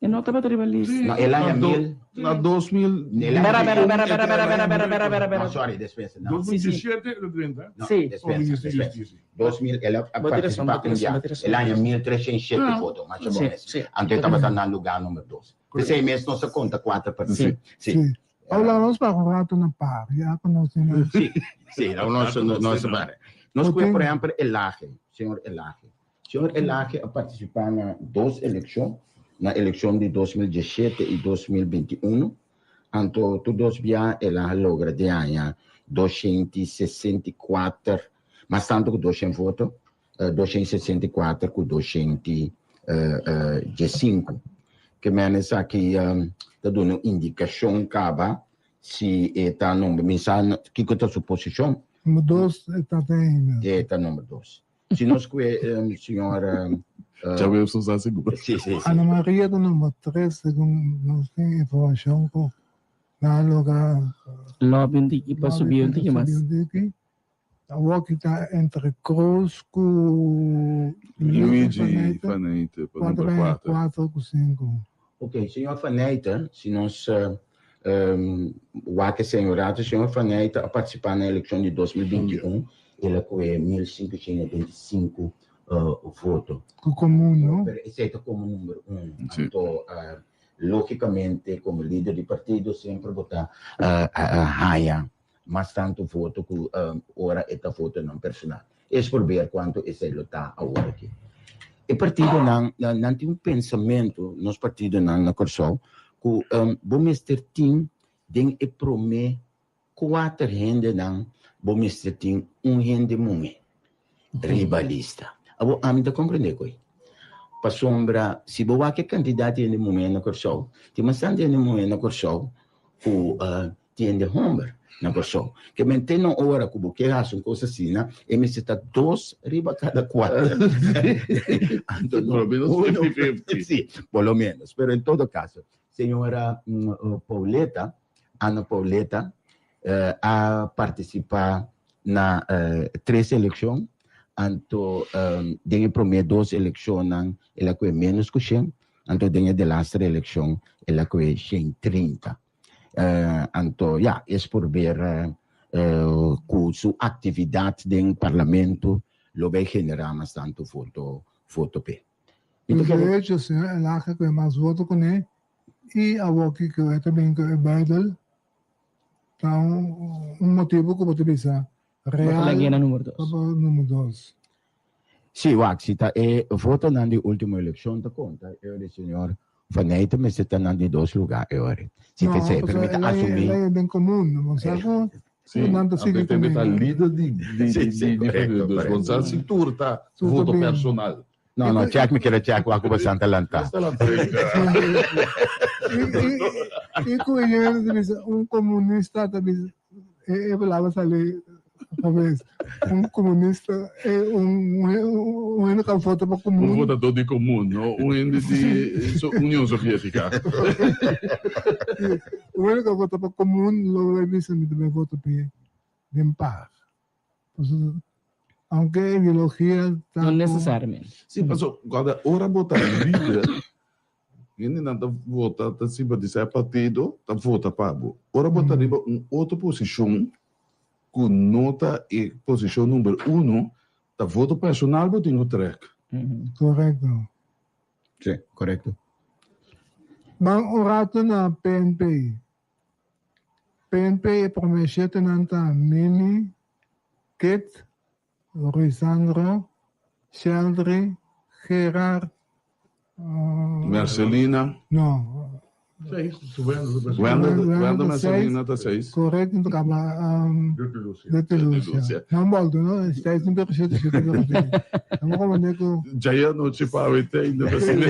No estaba de lista. No, el año 1000. Na 2000. Espera. No, sorry, despensa. No. 2017 ou 30? No, Sí. despensa. 2000, ela participava el año 1307 votos, mais ou menos. Sí. Então estava no lugar número 12. Esse mês não se conta 4 partidos. Sim. Hablamos para um rato na par, já conhecemos. Sim, não se para. Nós conhecemos, por exemplo, Elage, senhor Elage. Senhor Elage participou em 2 eleições, na eleição de 2017 e 2021. Então, todos via ela logra de ganhar 264, mas tanto que 200 votos, 264 com 205. Que menos aqui está dando indicação caba se está número mensagem que está suposição. Número 2 está ainda. Está número 2. Se nós que senhora já veio usar seguro. Sim. Ana Maria do número 3, segundo nós temos informação com na lugar Lobby de para subir um pouquinho mais. A walk está entre Cruz com Luigi Faneita, para número 4 com 5. Ok, senhor Faneita, se nós o senhorato, senhor Faneita, a participar na eleição de 2021, ele com 1.525 votos. Comum, não? Exceto como número 1. Então, logicamente, como líder de partido, sempre votar a raia, mas tanto voto que ora esta voto não personal. É por ver quanto esse está agora aqui. O partido não tem pensamento, nos partidos na Corsol, que vamos ter tem e prometer 4 gente vamos ter gente muito ribalista. A mim tá compreender coi. Para sombra, se boa que candidato em momento na Corsol, tem bastante em momento na Corsol, que tem de Humber na Corsol, que mantém na hora que você faz uma coisa assim, e me está 2 riba cada 4. Pelo menos 50-50. Sim, pelo menos. Mas em todo caso, senhora Pauleta, Ana Pauleta, a participar na 3 eleições, então, tem prometer 2 eleições, ela com menos que 100, então tem de lasta eleição, ela com 130. Então, é por ver que sua atividade no parlamento lo vai generar bastante voto P. De hecho, senhor Elage com mais votos que ele, e a Woki que é também que é Bidel, então, motivo que você pensa. Real, número 2. Sim, Waxita, voto na última eleição, da conta, eu e senhor Faneita, mas está na 2 lugares, se você permite assumir. Ela é bem comum, não sabe? Sim, tem que estar líder de responsabilidade, se tu está voto personal. Não, Tiago me quer Tiago, a Cuba Santa Lanta. E com ele, comunista também, eu falava ali, talvez, comunista é única voto para comum. Votador de comum, não? De União Soviética. O único voto para comum, logo é isso, também voto para par. Aunque a ideologia... Não necessariamente. Sim, mas agora, ora votar líder, ele não está votando, se para dizer partido, está votando para o. Ora votar em outra posição, com nota e posição número 1, está voto personal, voto no track. Correto. Sim, correto. Mas o rato na PNP. PNP é promessete nanta Mimi, Kit, Ruisandro, Sheldry, Gerard, Marcelina. Não. 6. Wanda Marcelina está 6. Correto, então acaba de Lúcia. Não volto, não? Está em perfeito. Não comandei com... Já ia noite para o ET ainda Sim,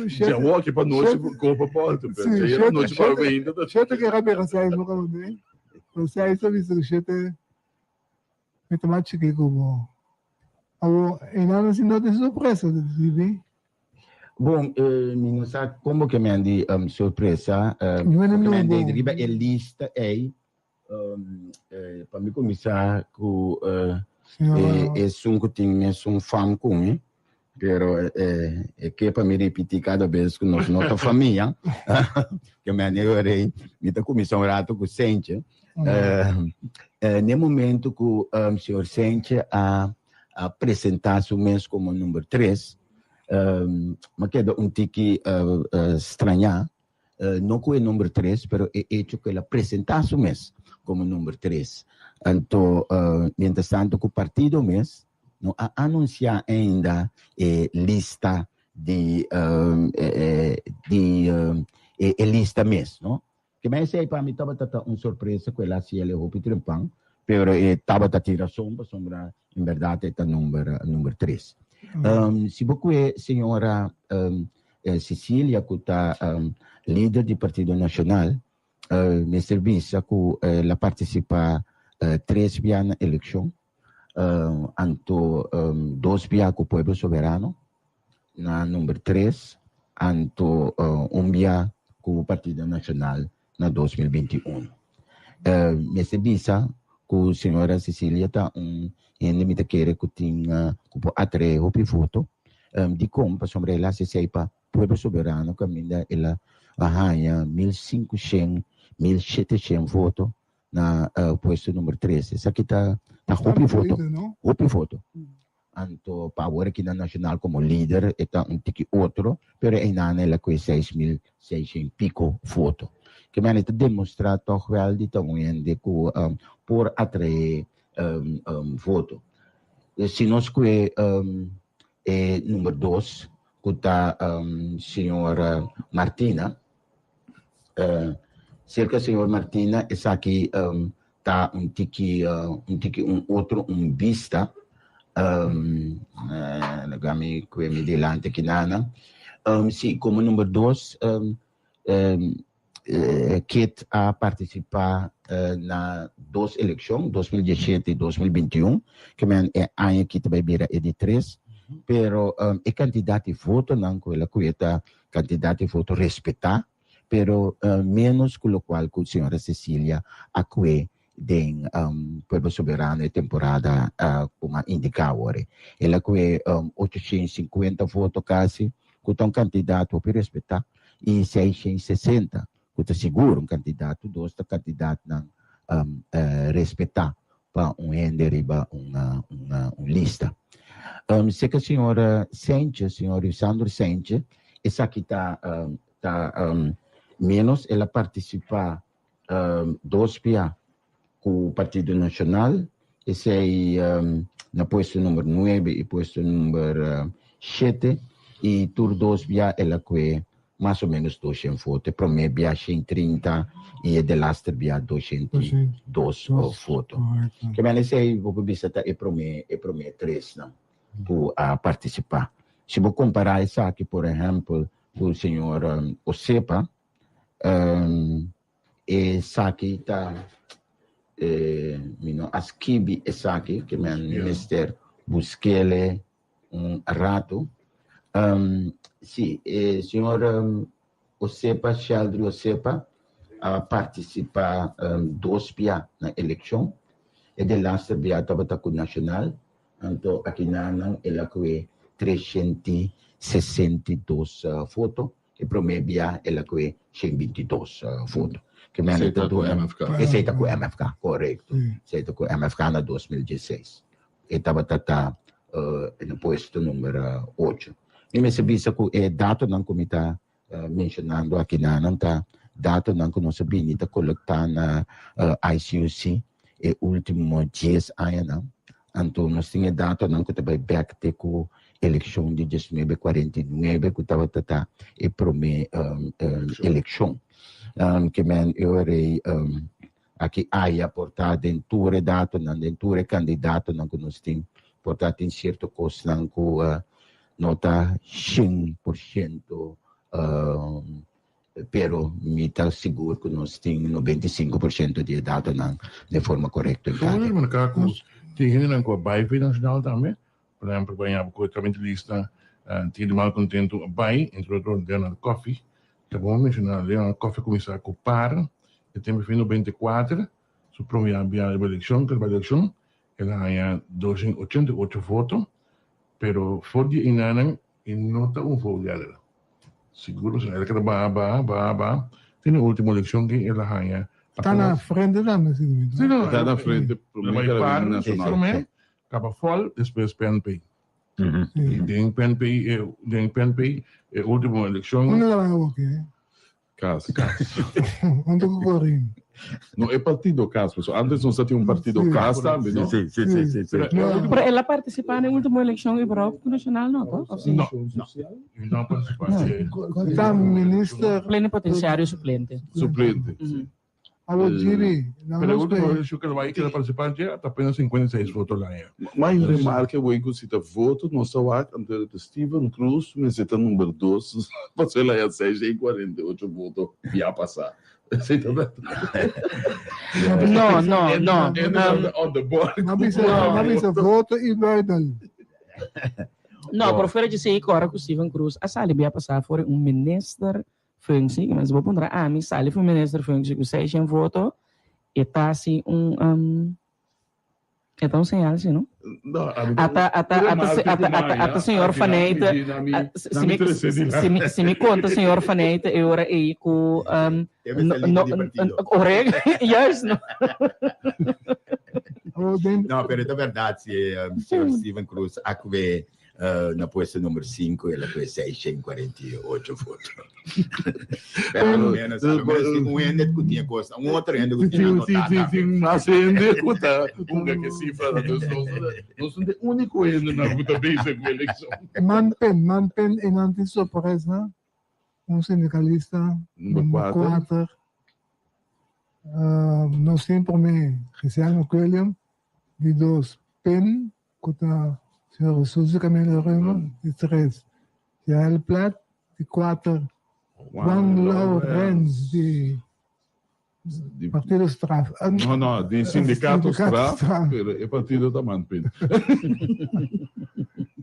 já walk para noite, corpo porta. Já ia noite para o ainda. Chete que era bem, sai, não comandei. Você aí sabe se o chete... Me tomar chique como... E não assim não tem surpresa, TV. Bom, não sabe como que me andi surpresa. Não é me andi bom. riba a lista aí para me começar com é um que tem um fã com pero é que para me repetir cada vez que nós nossa família que me andi orei me tá começando um rato com Sente no momento que o senhor Sente a apresentar o mês como número 3 me queda tique estranhar não que é número 3 pero é hecho que ele apresentasse o mês como número 3 então mientras tanto que o partido mês não anunciar ainda lista de lista mês não que mais aí para mim estava uma surpresa que ela se ele hopi trimpang pero estava tira sombra em verdade é número 3 se você senhora Cecília que está líder do Partido Nacional me serviço que ela participa 3 via na eleição anto 2 via com o povo soberano na número 3 anto 1 via com o Partido Nacional na 2021 me serviço que a senhora Cecília está ainda me querer que tinha que atrair o voto de como sobre ela se saiba povo soberano caminha ela arranha 1.500 1.700 votos na posto número 13 isso aqui tá o voto anto para agora aqui na nacional como líder está tique outro pero ainda ela com 6.600 pico voto que me está demonstrar toch wel de que por atrair voto se nós que número 2 que está senhora Martina cerca senhora Martina essa aqui tá tique outro vista nagami que me delante aqui nana se como número 2 Kit a participar na 2 eleições, 2017 e 2021, que é ano que vai vir de 3, pero é candidato de voto, não que ela cuida candidato de voto respeitar, pero menos com o qual a senhora Cecília acue den povo soberano e temporada como indicava. Ela acue 850 votos quase, com um candidato para respeitar, e 660 que seguro candidato, 2 candidato não respeitar para render uma lista. Se que a senhora Sente, senhora Sandro Sente, essa aqui está menos, ela participa 2 via com o Partido Nacional, esse aí na posto número 9 e posto número 7, e tur 2 via ela que mais ou menos 200 votos, para mim via 130 e de last via 202 votos. Que me sei vou visitar é para mim 3 não para participar. Se vou comparar isso aqui, por exemplo, com o senhor Osepa, essa aqui está as kibi essa aqui que me ministério busquele rato. Sim, senhor Osepa, Sheldry Osepa, participa 2 via na eleição, e de last via estava com o nacional, então aqui na ela que 362 votos, e para mim via ela que 122 votos. Que me aceita com o MFK. Aceita com o MFK, correto. Aceita com o MFK na 2016. E estava no posto número 8. E me serviço que é dado não como está mencionando aqui não está dado não que nós sabemos está coletando na ICUC e último 10 anos não então nós tínhamos dado não que também back te com eleição de 1949 que estava e prome eleição que men eu erei aqui aí portar dentro dado não dentro candidato não que nós temos portar em certo custo não com nota 100%, pero me está seguro que nós temos 95% de dados de forma correta. Então, mas cá com tingin ng ko Baify Nacional também, por exemplo, banhava com a lista, tinha de mal contento, vai, introdutor Leonard Coffee, que é bom mencionar, Leonard Coffee começou a ocupar, e tem fim no 24, su primeira eleição, que é a eleição, ela ganha 288 votos, pero for de inanan, e não está voto dela. Seguro, ela quer ba, tem a última eleição que ela ganha. Está na frente da Sim, não, está na frente, mas para, nacionalmente, acaba fora, depois PNP. E tem PNP, é a última eleição. Onde ela vai o quê? Caso. Onde eu corri? No, é partido caso, pessoal. Antes não tinha um partido caso também, não? Sim. Pero ela participar na última eleição e para o nacional, não? Não participar. Está ministro. Plenipotenciário suplente. Suplente. Alô, Jiri. Pero a última eleição que ela vai querer participar já está apenas 56 votos lá. Mas remarca o que você voto, não só há ante Steven Cruz, mas está número 2, você lá é 648 votos, já passar. Não. On the board. Mas é voto e verdade. Não, por fora de ser agora com Steven Cruz, a Sali ia passar por ministro functie, mas vou pôr a mim Sali foi ministro functie com 600 votos e tá assim então sem algo, não? Não, a senhor Faneita, se me conta, senhor Faneita, eu era aí com orega, yes, não? Não, pero é verdade, se o senhor Steven Cruz acabou na posição número 5, ela foi 648 votos. Pelo menos, um ainda que tinha coisa, um outro ainda que tinha notado. Sim, mas ainda que está, que cifra da pessoa, não são de único ainda na puta base da eleição. Manpen, e não tem surpresa, sindicalista, número 4, nós temos para mim, Cristiano Coelho, de 2, PEN, que está Senhor Suzy Camilo Remo, de 3, Jael Plat, de 4, Juan Lorenz, de Partido Straf. Não, de Sindicato Straf, é Partido da Manpen.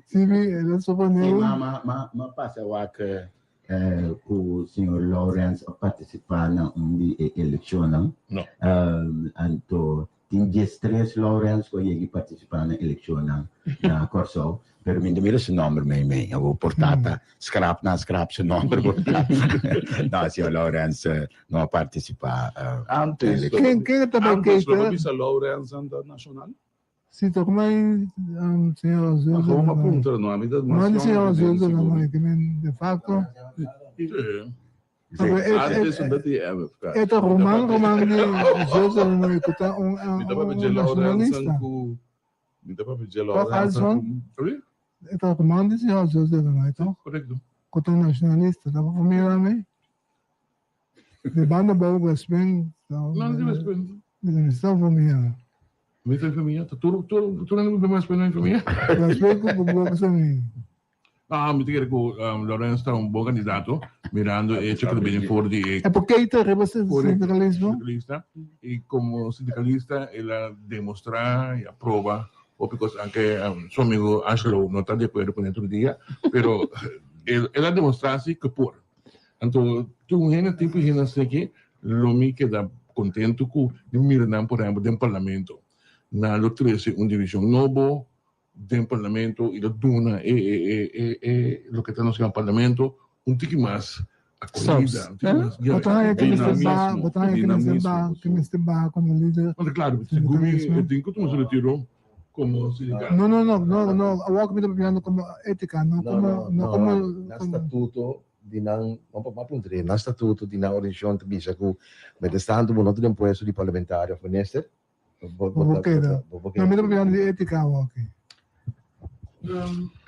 Sim, ele suponeu. Mas passa o que o senhor Lorenz participar na eleição, não? Não. Então, tem 3 Lorenz que ele participar na eleição na Corso, pero mira seu nome meio, eu vou portar scrap seu nome portar. Não, senhor Lorenz não participar. Antes, Quem também antes lo visa Lorenz nacional? Sim, também senhor Zilda. Vamos apontar o nome da nação. Não, senhor Zilda, não, que de facto. Antes Ito Roman de José não escuta nacionalista. Dito pa pedir Lorenzo. Ito Roman de José não ito. Correto. Escuta nacionalista, dá para família me. De banda boa Westben. Não, de Westben. Está família. Me tem família, tu não me mais para família. Westben com boa família. Me diga que Lorenzo está bom candidato, mirando e cerca bem fora de... É porque aí está representando o sindicalismo. E como sindicalista, ela demonstra e aprova, ou porque anche seu amigo Angelo não está de acordo com outro dia, pero ela demonstra-se que por. Então, tu ainda tem que ir aqui, lo me queda contento com mirar, por exemplo, do parlamento. Na luta, uma divisão nova, do parlamento e da duna lo que está no parlamento um tique mais acolhida, botar que me estemba como líder. Claro, eu tenho que tomar retiro como sindicato. Não, eu que me estou pensando como ética, não como estatuto di nang mapuntre na statuto di na origione di bisaku medestando monoto di impuesto di parlamentare minister não me estou pensando de ética ok.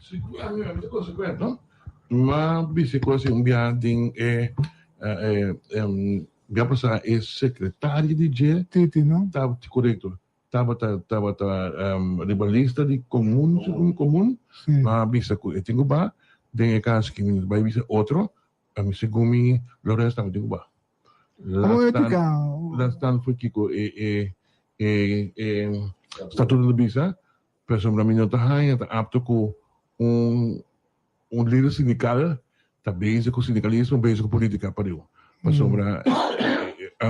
Sicuramente conseguente, ma visto così un biading abbiamo passato è segretario di G, no? Stava corretto, stava ribalista di comune, ma visto che tengo ba, den caso che mi vai visto altro, mi segumi Lorenzo stava tengo ba. La stand foi Kiko statuto di bisa Para sombra minha tahanha, tá apto com líder sindical, tá base com sindicalismo, base com política para eu. Para sombra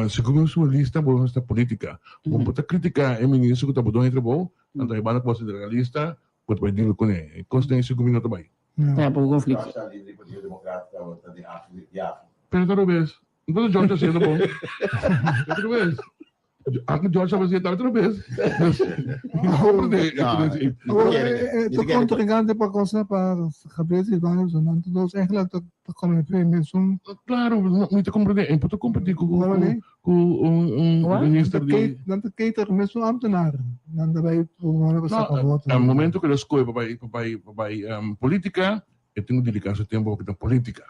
segundo sua lista, vamos estar política. Vamos botar criticar o ministro que está botando entre bom, então ibana com sindicalista, pode vai dir com ele. Consta em 5 minutos bem. É, por conflito. Pero outra vez. Então o Jorge está sendo bom. Outra vez. Aqui o Jorge vai ser outra vez. Estou contribuindo para coisa para a cabeça e vamos não todos é claro que como mesmo. Claro, muito compreender. É muito compreender com o ministro de. Não te queita mesmo ambtenaar. Não vai no momento que ele escolhe para política, eu tenho que dedicar seu tempo para política.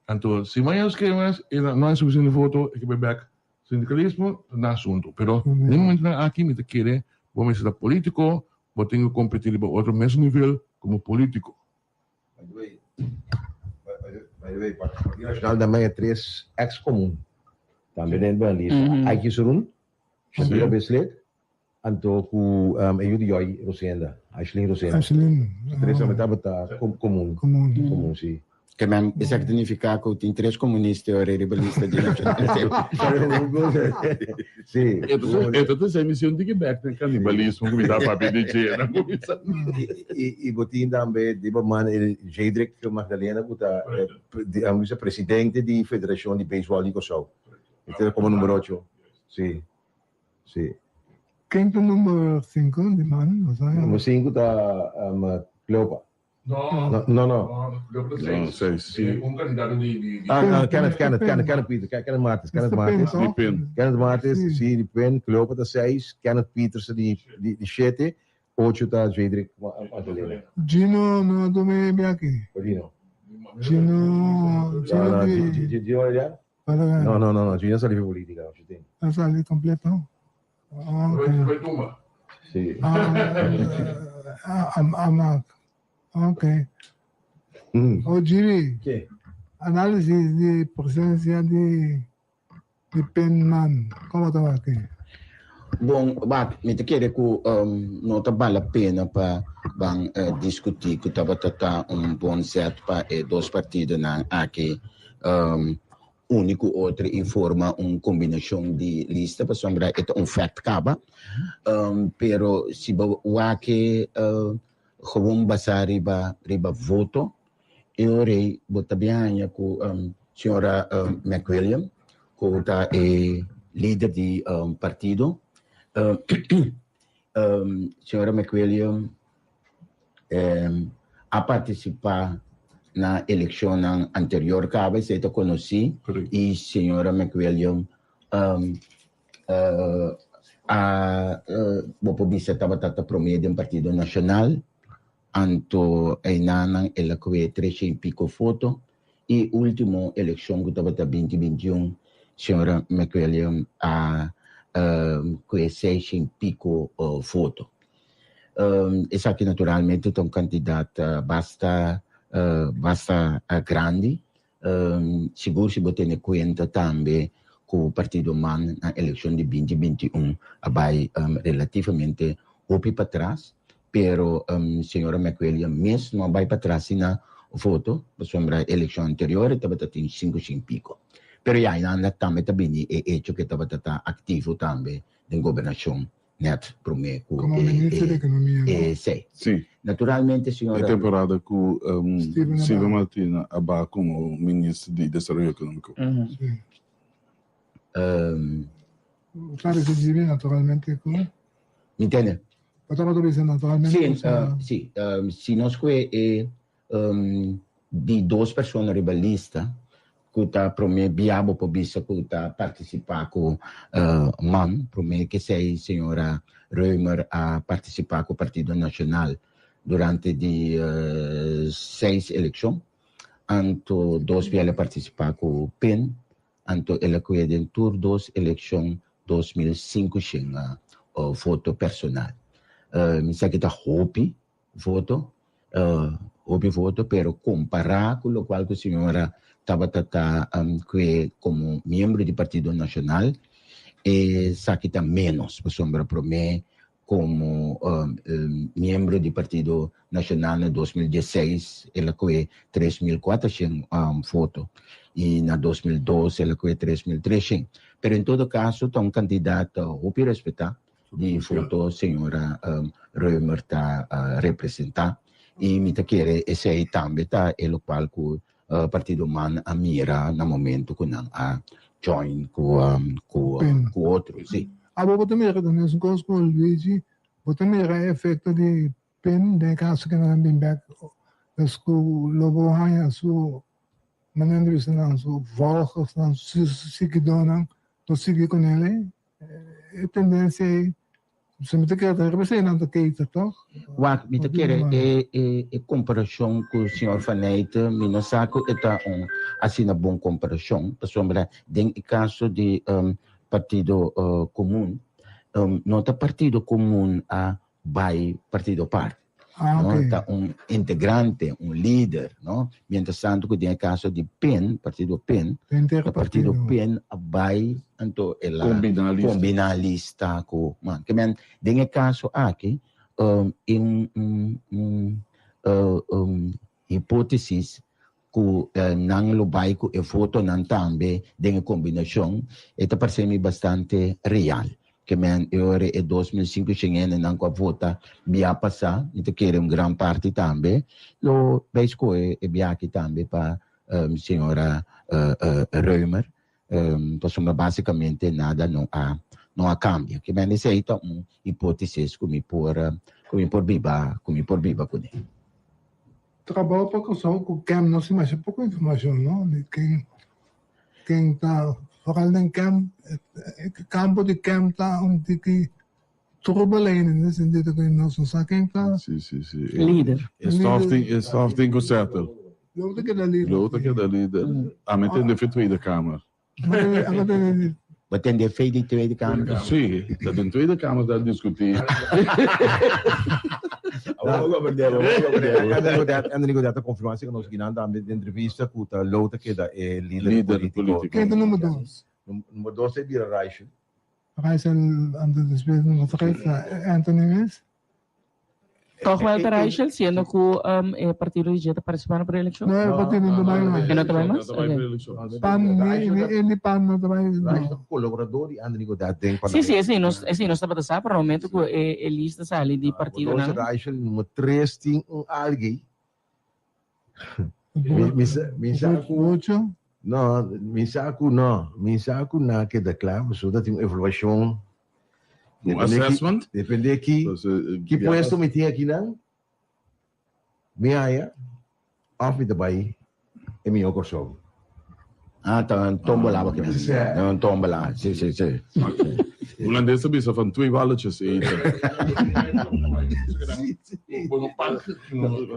Então, se amanhã escreves e não é suficiente voto, eu vou back sindicalismo, não é assunto. Pero, no momento aqui, me quer, vamos ser político, vou ter que competir para outro mesmo nível como político. By the way, Partido Nacional também é 3 ex-comum. Também dentro da lista. Aqui surun, Shandra Beslet, Anto com Ayudi Yoi Rosenda, Ashley Rosenda. Ashley. 3 também está comum. Comum, sim. Que mesmo, isso é que significa que tem 3 comunistas e rebelista de Sim. Então, essa emissão de Quebec tem canibalismo, que me dá para pedir. E botin também, de man, Jedrick Magdalena, que é presidente da Federação de Beisebol de Kosovo. Então, como número 8. Sim. Sim. Quem é o número 5 de man? Número 5 está Cleopa. Não. 6. Candidato de. Kenneth Martins, sim, de PEN, Cleópatra 6, Kenneth Peters de 7, 8 está Jedrick Magdalena. Gino não domina aqui. Gino olha? Não, Gino é livre política. Essa ali completo? Vai tomar. Sim. Ok. Ô, Jimmy, análise de presença de Penman, como está aqui? Bom, me te querer que não está vale a pena para discutir que estava bom certo para 2 partidos aqui único outro informa combinação de lista para sombra é fact acaba pero se o aqui gewoon basa riba voto eu rei botabianya com senhora McWilliam que está líder de partido senhora McWilliam a participar na eleição anterior cabe se te conheci e senhora McWilliam bopo bisa estava promedio um partido nacional anto ainanang ela que 3 e pico foto e último eleição que estava 2021 senhora McWilliam que 6 e pico foto essa aqui naturalmente é candidata basta grande seguro se botar em conta também que o partido man na eleição de 2021 vai relativamente para trás pero senhora McWilliam mesmo não vai para trás na voto sobre a eleição anterior estava tem 5 e pico pero já ainda também é hecho que estava ativo também na governação net para mim como ministro da economia sim naturalmente senhora a temporada com Steven Martina aba como ministro de desenvolvimento econômico claro que diria naturalmente como entende Potrebbe essere naturalmente sì, se nós que de 2 pessoas ribellistas que está para mim biabo para bisa que está participar com man para mim que sei senhora Reumer a participar com o Partido Nacional durante de 6 eleições anto 2 ela participar com o PEN anto ela que de tur 2 eleições 2005 chega voto personal Misa kita hopi voto, pero comparar com o qual a senhora estava como membro do Partido Nacional, sa kita menos, por sombra para mim, como miembro do Partido Nacional em 2016, ela foi 3.400 fotos. E na 2012, ela foi 3.300. Mas, em todo caso, está um candidato, eu posso respeitar, de foto a senhora Reumer está representar. E me quer esse aí também está o qual o Partido Man a mira no momento que não a join com outro. Sim. Agora, também nesse caso com o Luigi, também é efeito de pen, de caso que não tem back, das que o logo há, so, manendo isso não, so, voltas, não, seguidor, não, seguir com ele, é tendência aí, se me quer representar que isso, tá? Wat, me quer é comparação com o senhor Fanete, me não saco, é assim uma boa comparação, para sombra, em caso de Partido Comum, não está Partido Comum a vai Partido Par. Está integrante, líder, não? Mientras tanto, que tem o caso de PEN, Partido PEN, o Partido PEN vai, então, ela combinar lista com, que men, tem o caso aqui, hipótesis, que não lo vai com a foto não também tem combinação, está parecendo bastante real. Que men ora é 2005 chegando não com a vota via passar, então quer grande parte também, lo vejo que é via aqui também para senhora Reumer, então basicamente nada não há cambio, que men esse aí tá hipótese que me por viva com ele. Trabalho para construir com o CAM, não se mais pouca informação, não? De quem está vooral in campo de campo está onde que turbulente, né? Sentido que não só sabe quem está. Sim. Líder. Estafting com certo. Låter que é líder. Låter que é líder. Men det är det för Tweede Kamer. Mas tem defeito de Tweede Kamer? Sim, dat in Tweede Kamer daar discutir. André Godetta confirma que nós guinando a entrevista com a Lota que é líder político. Quem é o número 2? Número 2 é Bira Reichel. Reichel, antes de despedir, número 3, Anthony Mills. Toch wel te Reichel, sendo que o partido de está participando para a eleição? Não, o partido não vai mais. Não vai mais? PAN não vai mais. Colaborador de André Godetta. Sim, nós estamos a para o momento que a lista sai de partido. Reichel, número 3, tem alguém. Minsaku na que declara, so dat tem evaluação. Assessment? Depende aqui. Que puesto me tem aqui não? Minha off me daí é meu corso. Tá tomba lá aqui. Não tomba lá. Sim. Hoe lang is het van 2 walletjes eten?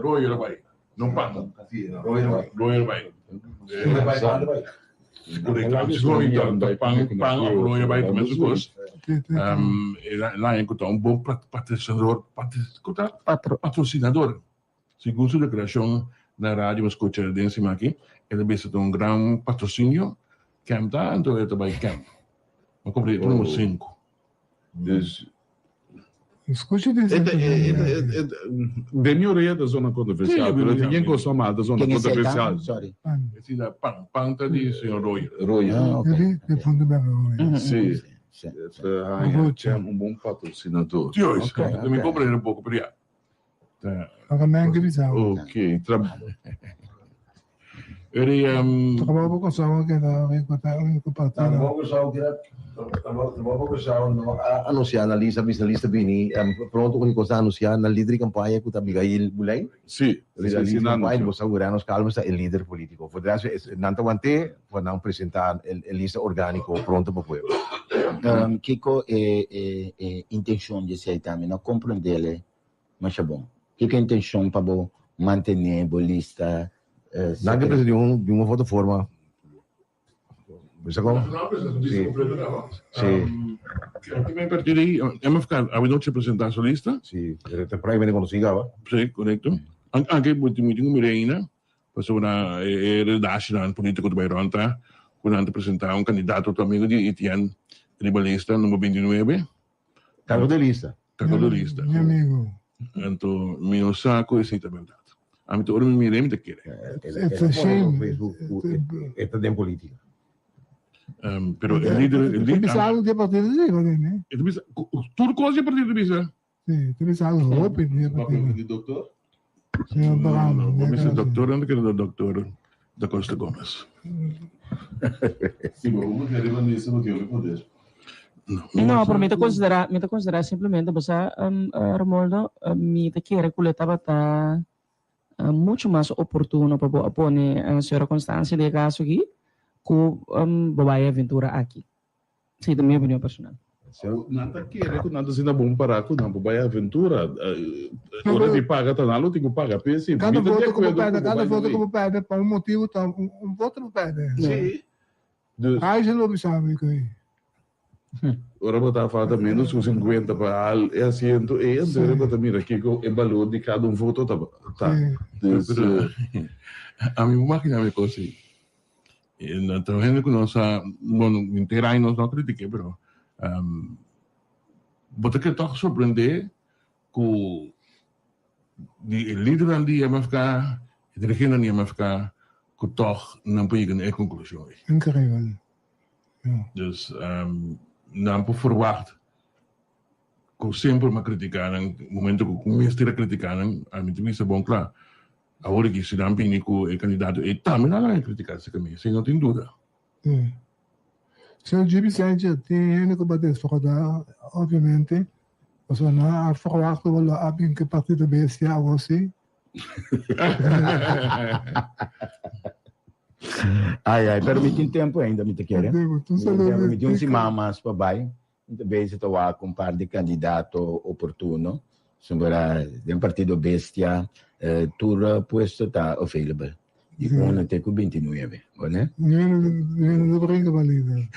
Rooi erbij. Não paga. Rooi erbij. Pang, rooi erbij, de mensen kost. Lá encontrou bom patrocinador. Segundo a declaração na rádio, mas escuta a densima aqui, ele pensa um grande patrocínio, Camp está, então ele também Camp. Mas comprei o número 5. Escute disso. Venho da zona controversial, mas ninguém gostou mais da zona controversial. Esse da Pang está de senhor Roy. Ele de fundo bem Roy. Sim. É bom patrocinador. Eu me comprei um pouco para Agora que visão. Ok. Ele trabalho com só que dá com partido. Anunciar na lista bem, pronto, quando começar a anunciar na líder de campanha que está Miguel Bulay. Sim. Líder de campanha, você segurar nos calmos é líder político. Federal não te aguante, para não apresentar a lista orgânica pronto para o povo. Kiko é intenção de ser também, não compreender, mas é bom. Que é a intenção para manter a lista? Não que precisa de uma foto forma. Bisa como? Sim. Também a partir daí, vamos ficar a noite apresentar a sua lista? Sim, praticamente conhecida. Sim, correto. Anche muito Mireina, passou na redação política do Bairro, quando apresentar um candidato, outro amigo de Etienne, tribalista, número 29. Cargo de lista? cacolorista. Meu amigo. Então, meu saco é sempre verdade. A mim, todo mundo me lembra que It's a shame. Esta é política. Pero el líder... Bisa algo dia partido de Ivan, né? Tudo coisa a partir do Bisa. Sim, tu bisa algo roupa dia partido. De doutor? Senhor Barano. Vou ser doutor, não quero doutor da Costa Gomes. Sim, vamos querer mandar isso no que eu poder. Não, para mim considerar simplesmente basta Romualdo me te quer coleta bata muito mais oportuno para pôr a circunstância de caso aqui com babai aventura aqui. Sim, da minha opinião personal. Nada quer que nada seja bom para que não babai aventura. Ora te paga tanalo, tem que pagar peso. Cada voto como pede, para motivo tá voto não pede. Sim. Aí já não sabe que Ora botar falta menos com 50 para é assento e então botar mira aqui com o valor de cada voto tá. A minha máquina me consegui. Então gente que nós não inteira nós não critique, pero botar que toque surpreender com o líder do MFK, o dirigente do MFK, que toque não pode chegar a conclusão. Incrível. Dus não por verwacht que sempre me criticaram, no momento que começo a criticar, a mim também é bom, claro. Agora que se não tem o candidato, e também não vai criticar esse caminho, sem não tem dúvida. Senhor Gibi Sánchez, tem que bater essa roda, obviamente, mas não verwacht que o abin que partido bestia ou assim. Ai, pero me tem tempo ainda, me te quer. Me tem uns mamas para baixo. Muitas vezes estou a com par de candidato oportuno. Sobre um partido bestia, tur puesto está available. E com até com 29, né? Não brinca valida.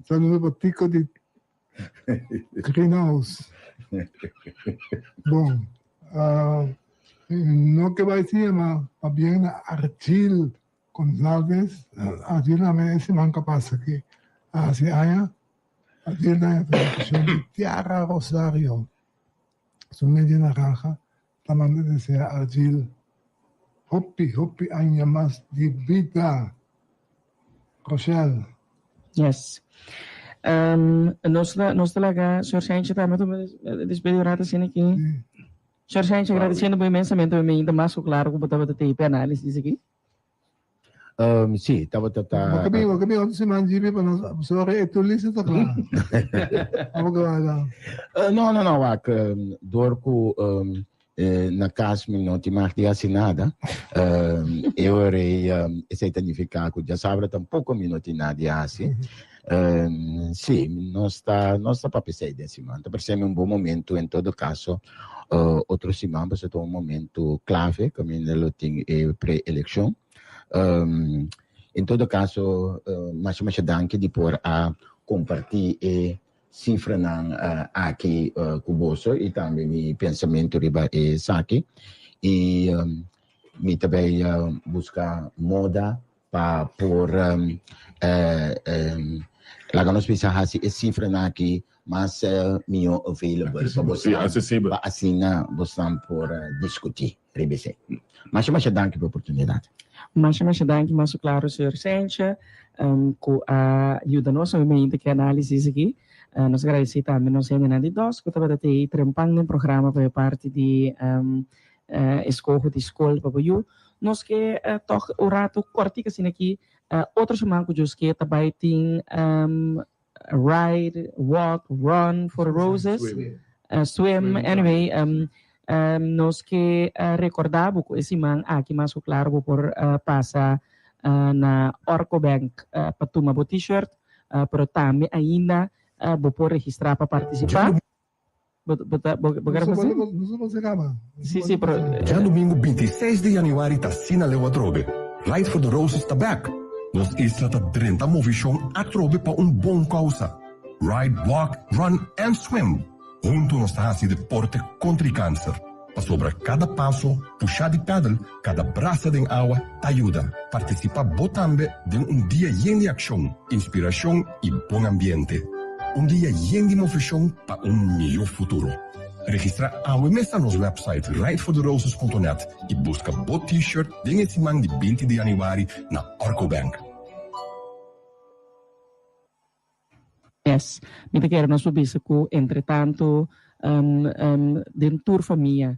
Só no botico de greenhouse. Bom, não que vai ser, mas bem Argil González, Argil também esse man capaz aqui. Assim, Argil na apresentação de Tiara Rosario. Sou meio naranja, também desse Argil. Hopi años más de vida. Rochelle. Yes. Nós talaga, Sr. Sánchez, também despedir rata assim aqui. Sr. Sánchez, agradecendo imensamente ainda mais claro como estava a ter análise aqui. Sim, estava Kami onde se manjibi pa na sorry ito lista ta kla. Ako gawa. Não, dorco na casa não te mais de assinada. Eu irei esse significado já sabe tampouco minuto nada assim. Sim, nós está para pensar desse momento. Percebe um bom momento em todo caso. Outro semana vai ser um momento clave, como ele tem pré-eleição. Em todo caso, mais danke de por a compartilhar e cifra aqui com você e também meu pensamento riba e saque e me também buscar moda para por lá nós precisamos e cifra aqui mas meu available para você acessível para assinar você por discutir RBC mas danke pela oportunidade. Mas danke, mas claro, Sr. Sánchez, com a ajuda nossa, obviamente, que análise aqui. Nós agradecemos também, nós ainda de dois, que estava a ter trampando no programa para parte de escola de escola para o nós que toca o rato cortico assim aqui, outros mancos que também tem ride, walk, run for roses, swim, anyway, nós que recordamos esse man aqui mais claro por passar na Orco Bank para tomar o t-shirt, pero também ainda vou por registrar para participar. Sim, pero já domingo 26 de januário está sina lewa droge. Ride for the Roses está back. Nos isla tá 30 movição a trobe para bom causa. Ride, walk, run and swim. Junto nos está assim deporte contra câncer. Para sobre cada passo, puxar de pedal, cada braça de água, te ajuda. Participa botambe de dia lleno de ação, inspiração e bom ambiente. Dia lleno de movição para melhor futuro. Registra a mesa nos website rightfortheroses.net e busca bot t-shirt dingen simang di 20 de januari na Arco Bank. Yes, me quero nós subisse que entretanto dentro família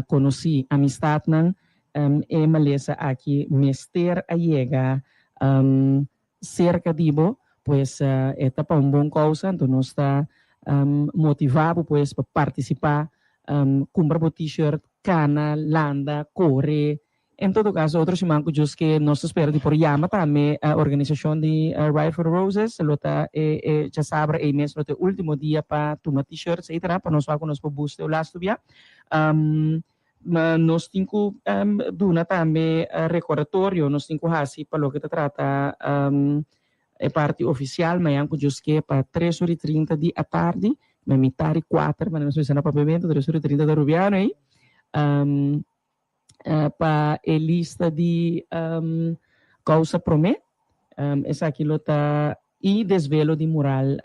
conheci amistad nan e malesa aqui mester a llegar cerca dibo pues eta para bom causa então nós está motivado pues para participar comprar o t-shirt cana landa corre em todo caso outro chimanco just que nós espera de por llama também a organização de Ride for the Roses lota já sabe e mesmo o último dia para tomar t-shirts etc para nós vamos nos para boost o last dia nós temos duna também recordatório nós temos assim para o que trata é parte oficial mas anco just que para 3h30 da tarde mas metade 4 mas nós vamos para pavimento 3h30 da Rubiano aí para a lista de causa promé essa aqui lota e desvelo de mural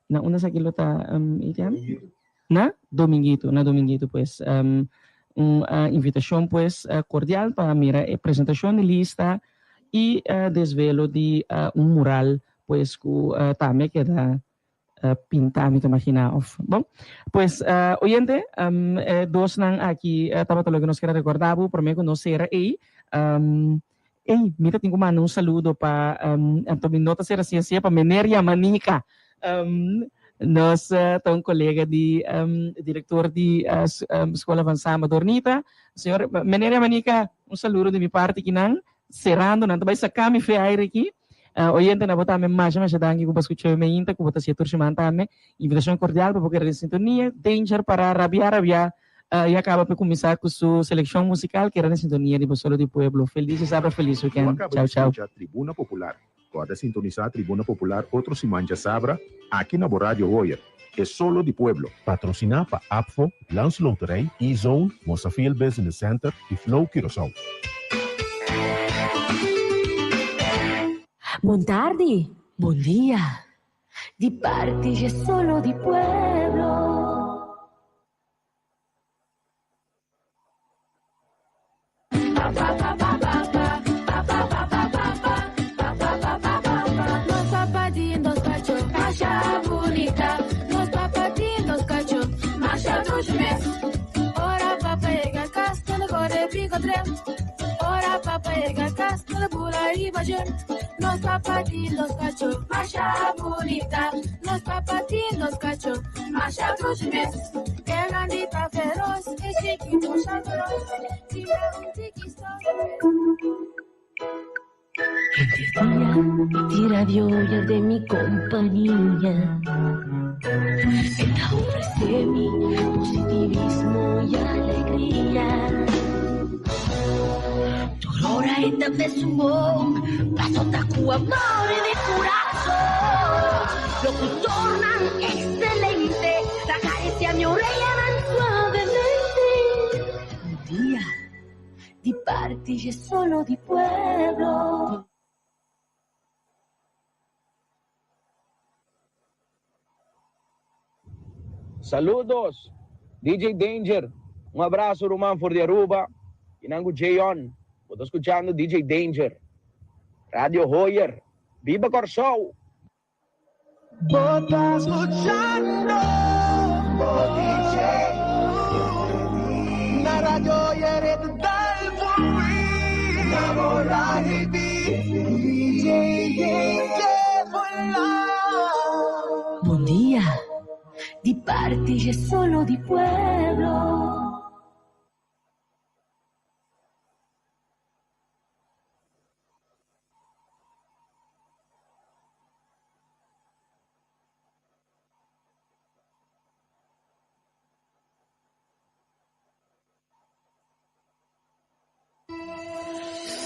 na uma essa aqui lota na dominguito pues uma invitação pues cordial para mira a apresentação de lista e desvelo de mural pues que também queda pintar me imagina bom pues oyente dos nang aqui estava todo que nós quer recordar por mim conhecer aí mira tenho mandar um saludo para também nota ser assim para Meneria Manica nós um colega de diretor de Escola Avançada Dornita senhor Meneria Manica saludo de minha parte que não cerrando não vai sacar me feir aqui oyente na botar me mais dangue que você escutou me inta que você se turma também invitação cordial para poder sintonia danger para rabiar e acaba por começar com sua seleção musical que era na sintonia de Bosolo de Pueblo feliz e sabra feliz weekend tchau Tribuna Popular pode sintonizar Tribuna Popular outro Simanja Sabra aqui na Rádio Hoyer é solo de Pueblo patrocinar para APFO Lance Loterij E-Zone Mosafil Business Center e Flow Curaçao. Buon tardi, buon dia. Di parte c'è solo di pueblo. Los papadinos cacho, masha bonita. Los papadinos cacho, masha dushmes. Ora papa ega casta le gore pico trem. Ora papa ega casta le bula y bajon. Los papadinos cacho, masha bonita. Los papadinos cacho, masha dushmes. Grandita feroz, e chiquito chagros. Tira un tiquistón. Tira viola de mi compañía. Esta ofrece mi positivismo y alegría. Tu gloria es de sumón, paso tacu amor de corazón. Lo que tornan excelente, la caricia mi oreja tan suavemente. Un día, di parti c'è solo di pueblo. Saludos, DJ Danger. Un abrazo, Roman for de Aruba. Inango Jayon. Estou escuchando DJ Danger. Radio Hoyer. Viva Corsou! Estás escuchando DJ na Radio Hoyer del Fui. Namora de DJ Buon dia, di parti c'è solo di pueblo.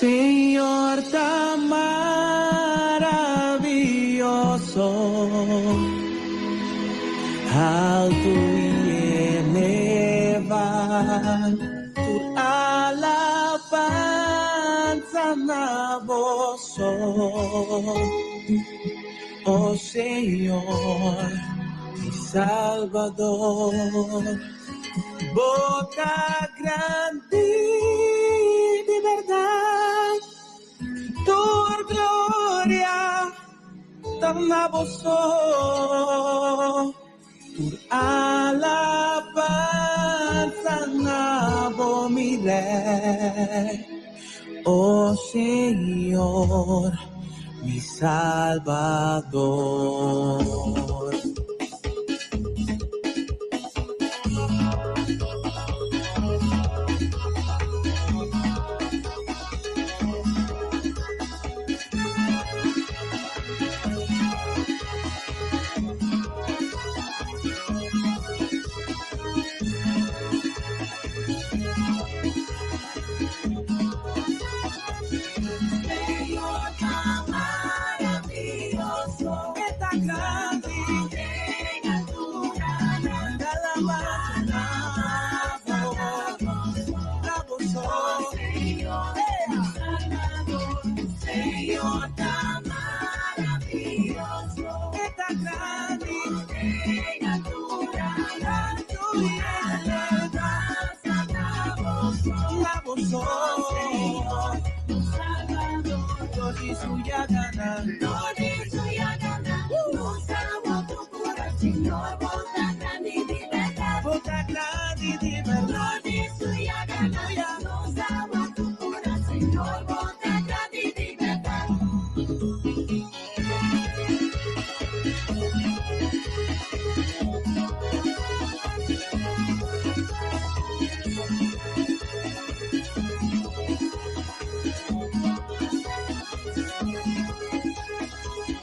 Señor tan maravilloso, alto y elevado, tu alabanza na voz, oh Señor, Salvador. Boca grande de verdad, tu gloria tanaboso, tu alabanza nabo mi rey, oh Señor, mi Salvador.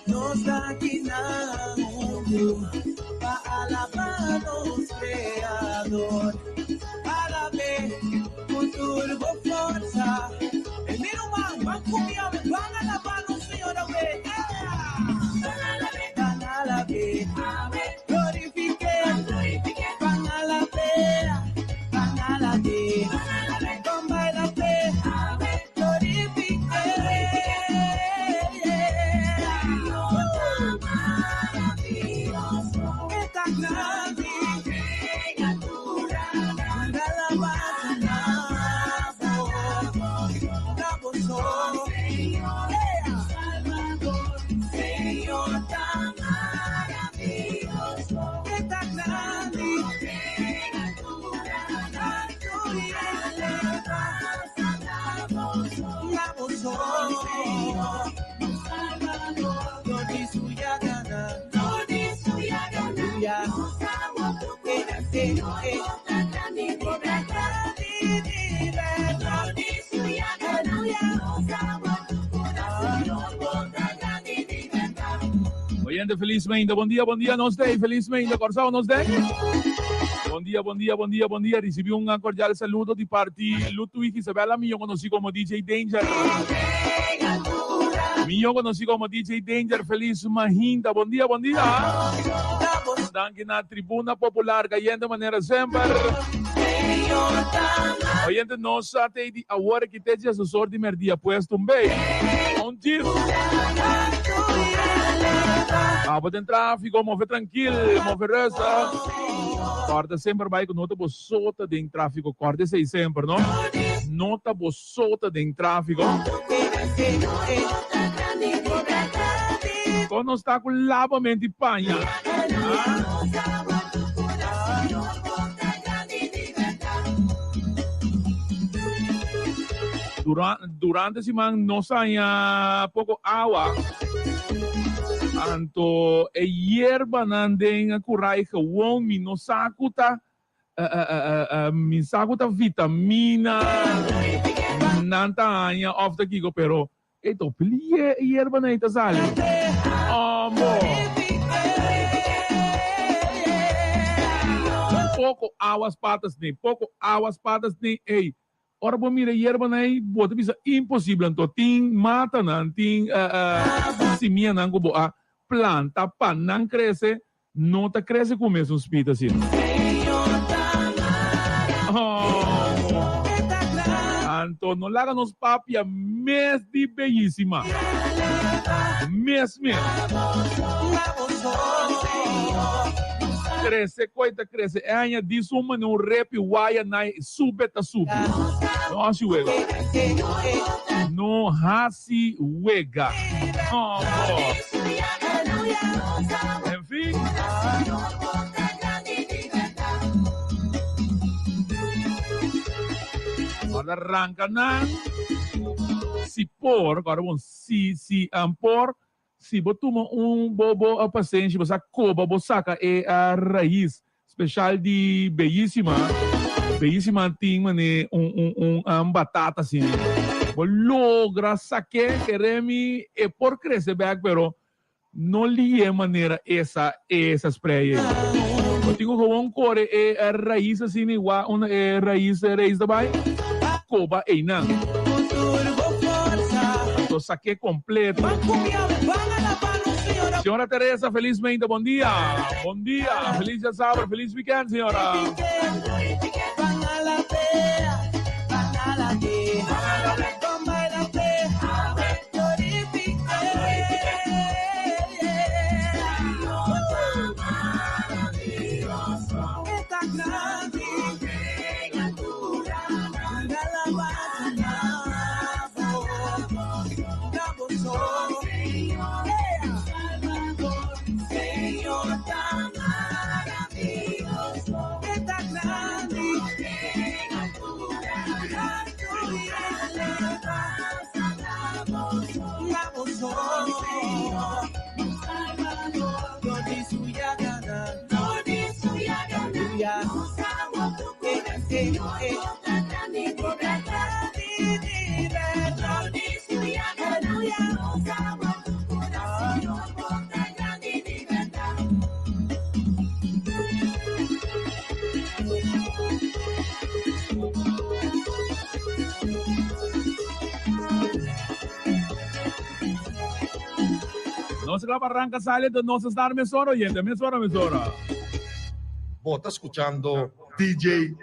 Nos da alabados, Creador, alabe con turbo fuerza. El mío van cumbia, van alabados, Señor, van alabe, glorifique, van alabe, con bailabe, glorifique. Oyente, felizmente, bom dia, nos dê, felizmente, Corsão, nos dê. Bom dia, recebi cordial saludo de parte de Ludwig Isabella, eu conheci como DJ Danger. Eu conheci como DJ Danger, feliz Mahinda, bom dia. Danke na tribuna popular, ganhando de maneira sempre. Oyente, nós até de agora que tem assessor de merdia, pues também. Onde? Pode tráfico, mover tranquilo, mover resta. Corta sempre vai com nota bossota de tráfico, corta sempre, não? Nota bossota de tráfico. Quando está com lavamento de panha. Durante a semana não saia pouco água. Anto hierba nandeng kurai gewoon minosakuta vitamina nanta anya of the gigo pero ito pili hierba na ita sali amor pouco aguas patas ni ei ora bo mira hierba na ei bota bisa impossível anto ting mata nan ting simia nango boa planta pan não cresce, não tá cresce com o mesmo espírito assim. Então, não larga nos papia mês de belíssima. Mês. cresce. Anya diz uma no rap waia nai sube. Não hasi wega. Não hasi wega. Oh, enfim. Agora arranca na si por, agora bom, si por, se botuma bobo a paciente, você coba, você saca a raiz especial de belíssima tem mane batata assim. Logra saque queremi e por crescer back, pero não lhe é maneira essa spray. Eu tenho um core a raiz assim igual uma raiz também. Coba e não. Então saque completo. Senhora Teresa, felizmente, bom dia. Bom dia, feliz sábado, feliz weekend, senhora. No se la barranca sale, no se está mesora, oyente, mesora. Vos estás escuchando DJ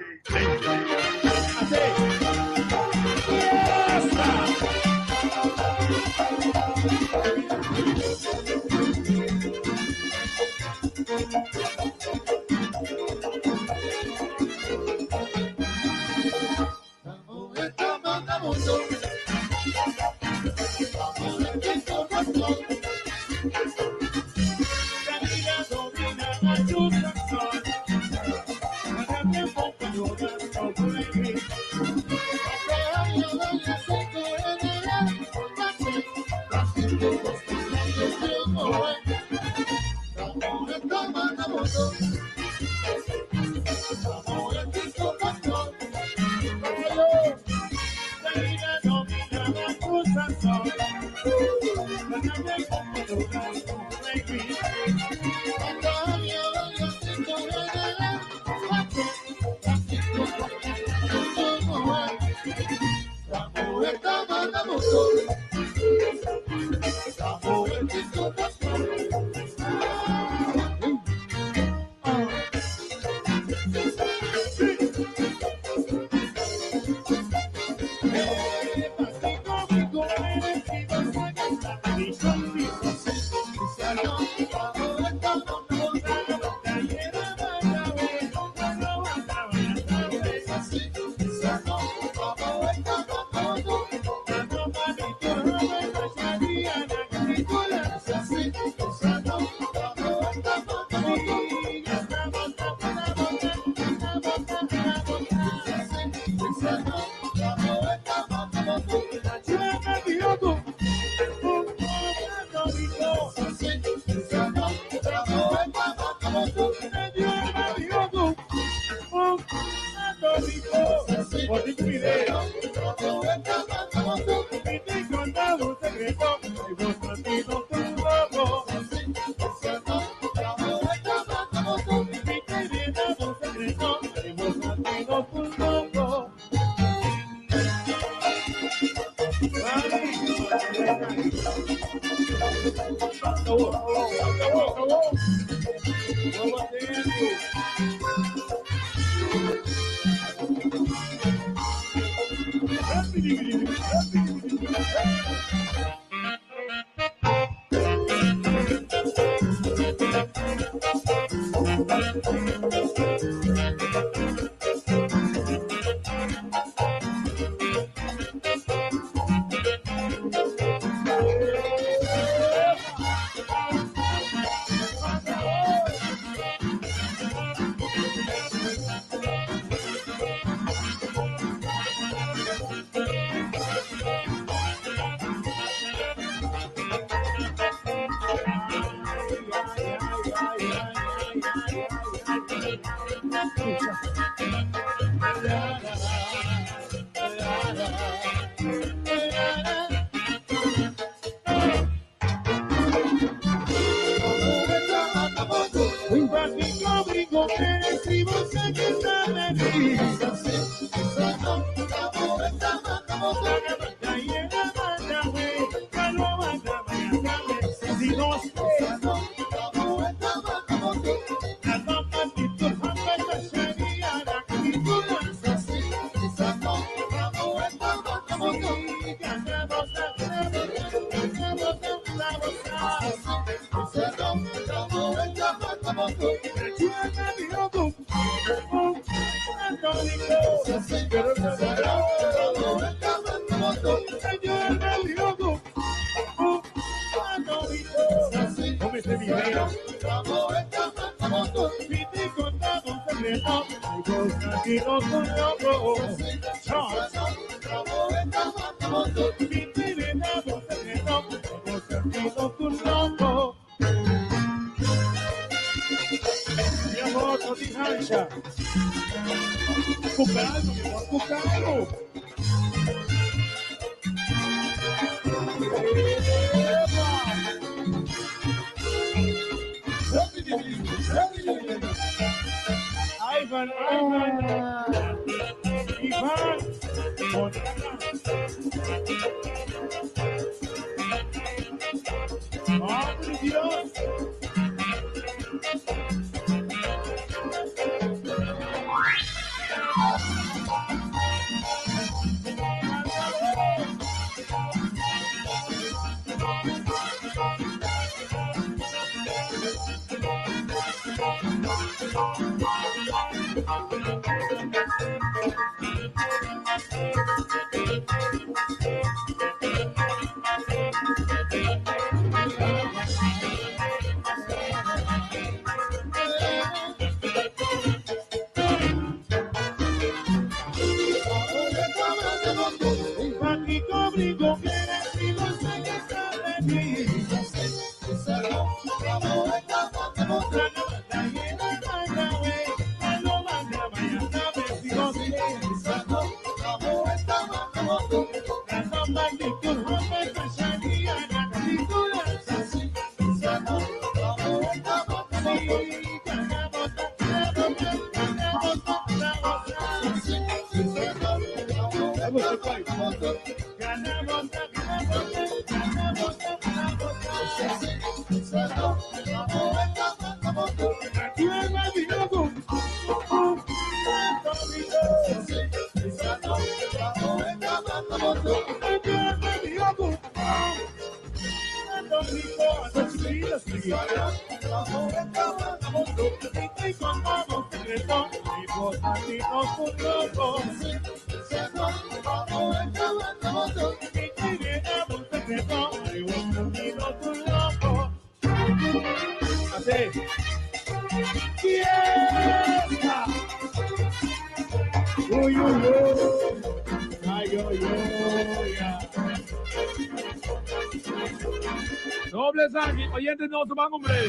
Nobles aquí, oyentes no toman hombre.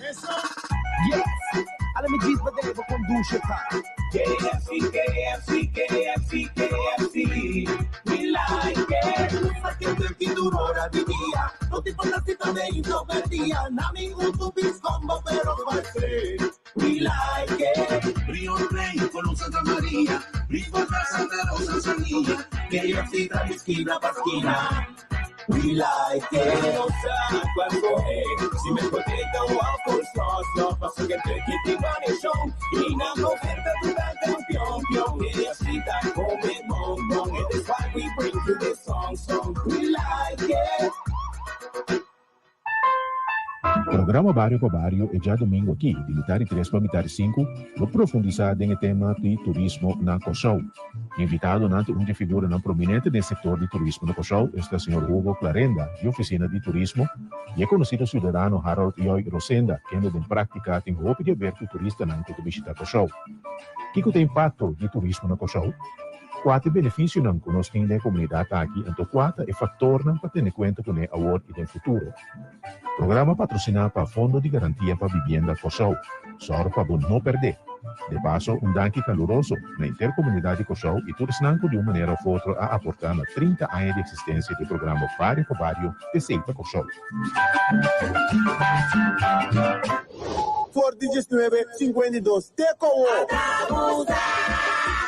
Eso. Yes. Alla mi jeans potevo condurre qua. KFC. We like it. Perché chi durora di via. Non ti porta cita de introvertía. Nami un tu bis combo pero vai ser. We like it. Rio Rey con un Santa María. Rio Santa Rosa Sanilla. KFC tra esquina pa esquina. We like it, no sa cuando es. Si me contenta o por sos, no paso que te quite variación. Y na oferta durante un pion. Que así tan come mon. It is why we bring you this song. We like it. Programa Barrio para Barrio é já domingo aqui, de metade 3 para metade 5, vou profundizar no tema de turismo na Cochou. Invitado nante uma figura não prominente no setor de turismo na Cochou é o Sr. Hugo Clarenda, de Oficina de Turismo, e é conhecido cidadão Harold Yoy Rosenda, que anda em prática tem roupa de aberto turista nante de visitar Cochou. Que tem impacto de turismo na Cochou? Quatro benefícios não conosco na comunidade aqui, então quatro é fator não para ter em conta com o agora e no futuro. Programa patrocinado para Fundo de Garantia para Vivienda Cochou, só para não perder. De passo, danke caloroso na intercomunidade Cochou e todos nanco de uma maneira ou outra a aportar na 30 anos de existência do programa Barrio por Barrio de Seita Cochou. Por 1952, Tecowo.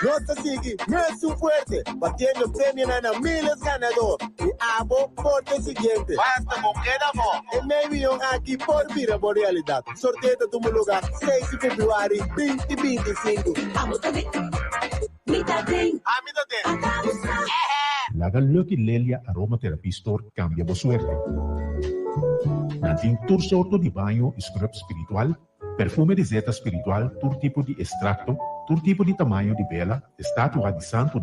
Nossa sigue, mesmo fuerte, batiendo premio na miles ganador. Y abo por el siguiente. Basta con queda mo. En medio aquí por vida por realidad. Sorteo de tu lugar, 6 de febrero 2025. Amo también. Laga Lucky Lelia Aromatherapy Store cambia a suerte. Nanting tur sorto de banho, scrub espiritual, perfume de zeta espiritual, tur tipo de extracto, tur tipo de tamanho de vela, estátua de santo,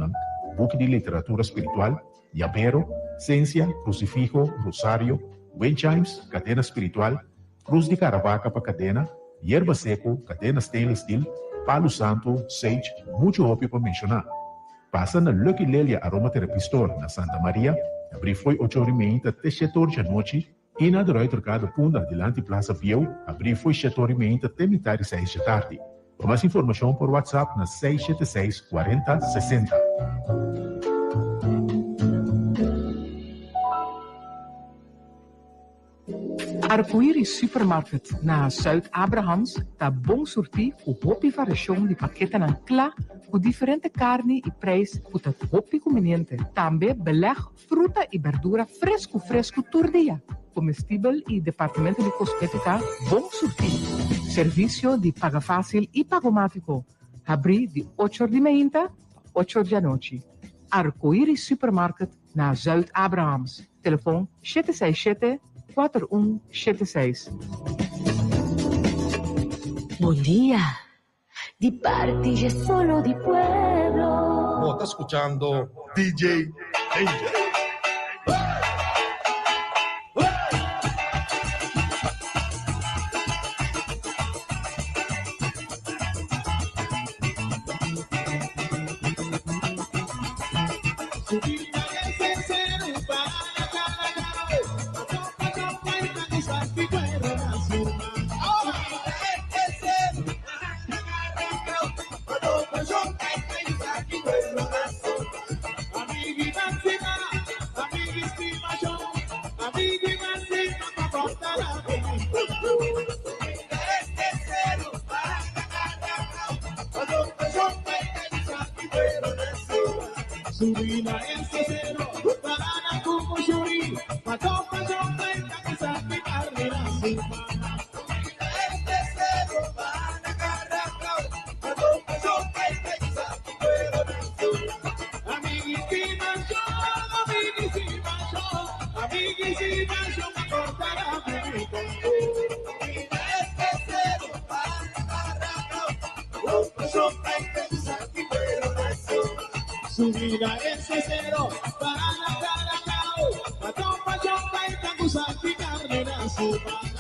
book de literatura espiritual, llavero, ciencia, crucifijo, rosario, wind chimes, cadena espiritual, cruz de caravaca para cadena, hierba seco, cadena stainless steel, palo santo, sage, mucho ópio para mencionar. Passa na Lucky Lelia Aromatherapy Store, na Santa Maria, abri foi 8h30 até 7h da noite, e na Droit Trocado Punda, delante Plaza Piau, abri foi 7h30 até metade 6 da tarde. Para mais informação por WhatsApp na 676 40 60. Arco-íris Supermarket na Zuid-Abrahams dá bom sortir com hopi variação de paquetes na clá, com diferente carne e preço, com hopi conveniente. Também beleg, fruta e verdura fresco todo dia. Comestível e departamento de cosmética, bom sortir. Serviço de paga fácil e pagomático. Abri de 8h30 a 8h da noite. Arco-íris Supermarket na Zuid-Abrahams. Telefone 767 4176. Buen día. Di parte es solo di pueblo. No, está escuchando DJ Danger. Subina en cero, banana como churi, patopa chonca y camisa picarle la cima. Este cero, banana carracao, patopa chonca y camisa picarle la cima. Amiguísima yo, me cortará mi congo. Este cero, banana carracao, patopa chonca y camisa picarle la cima. Subida ese cero para la cara, patón, pachón, paita, gusa, picarle la sopa.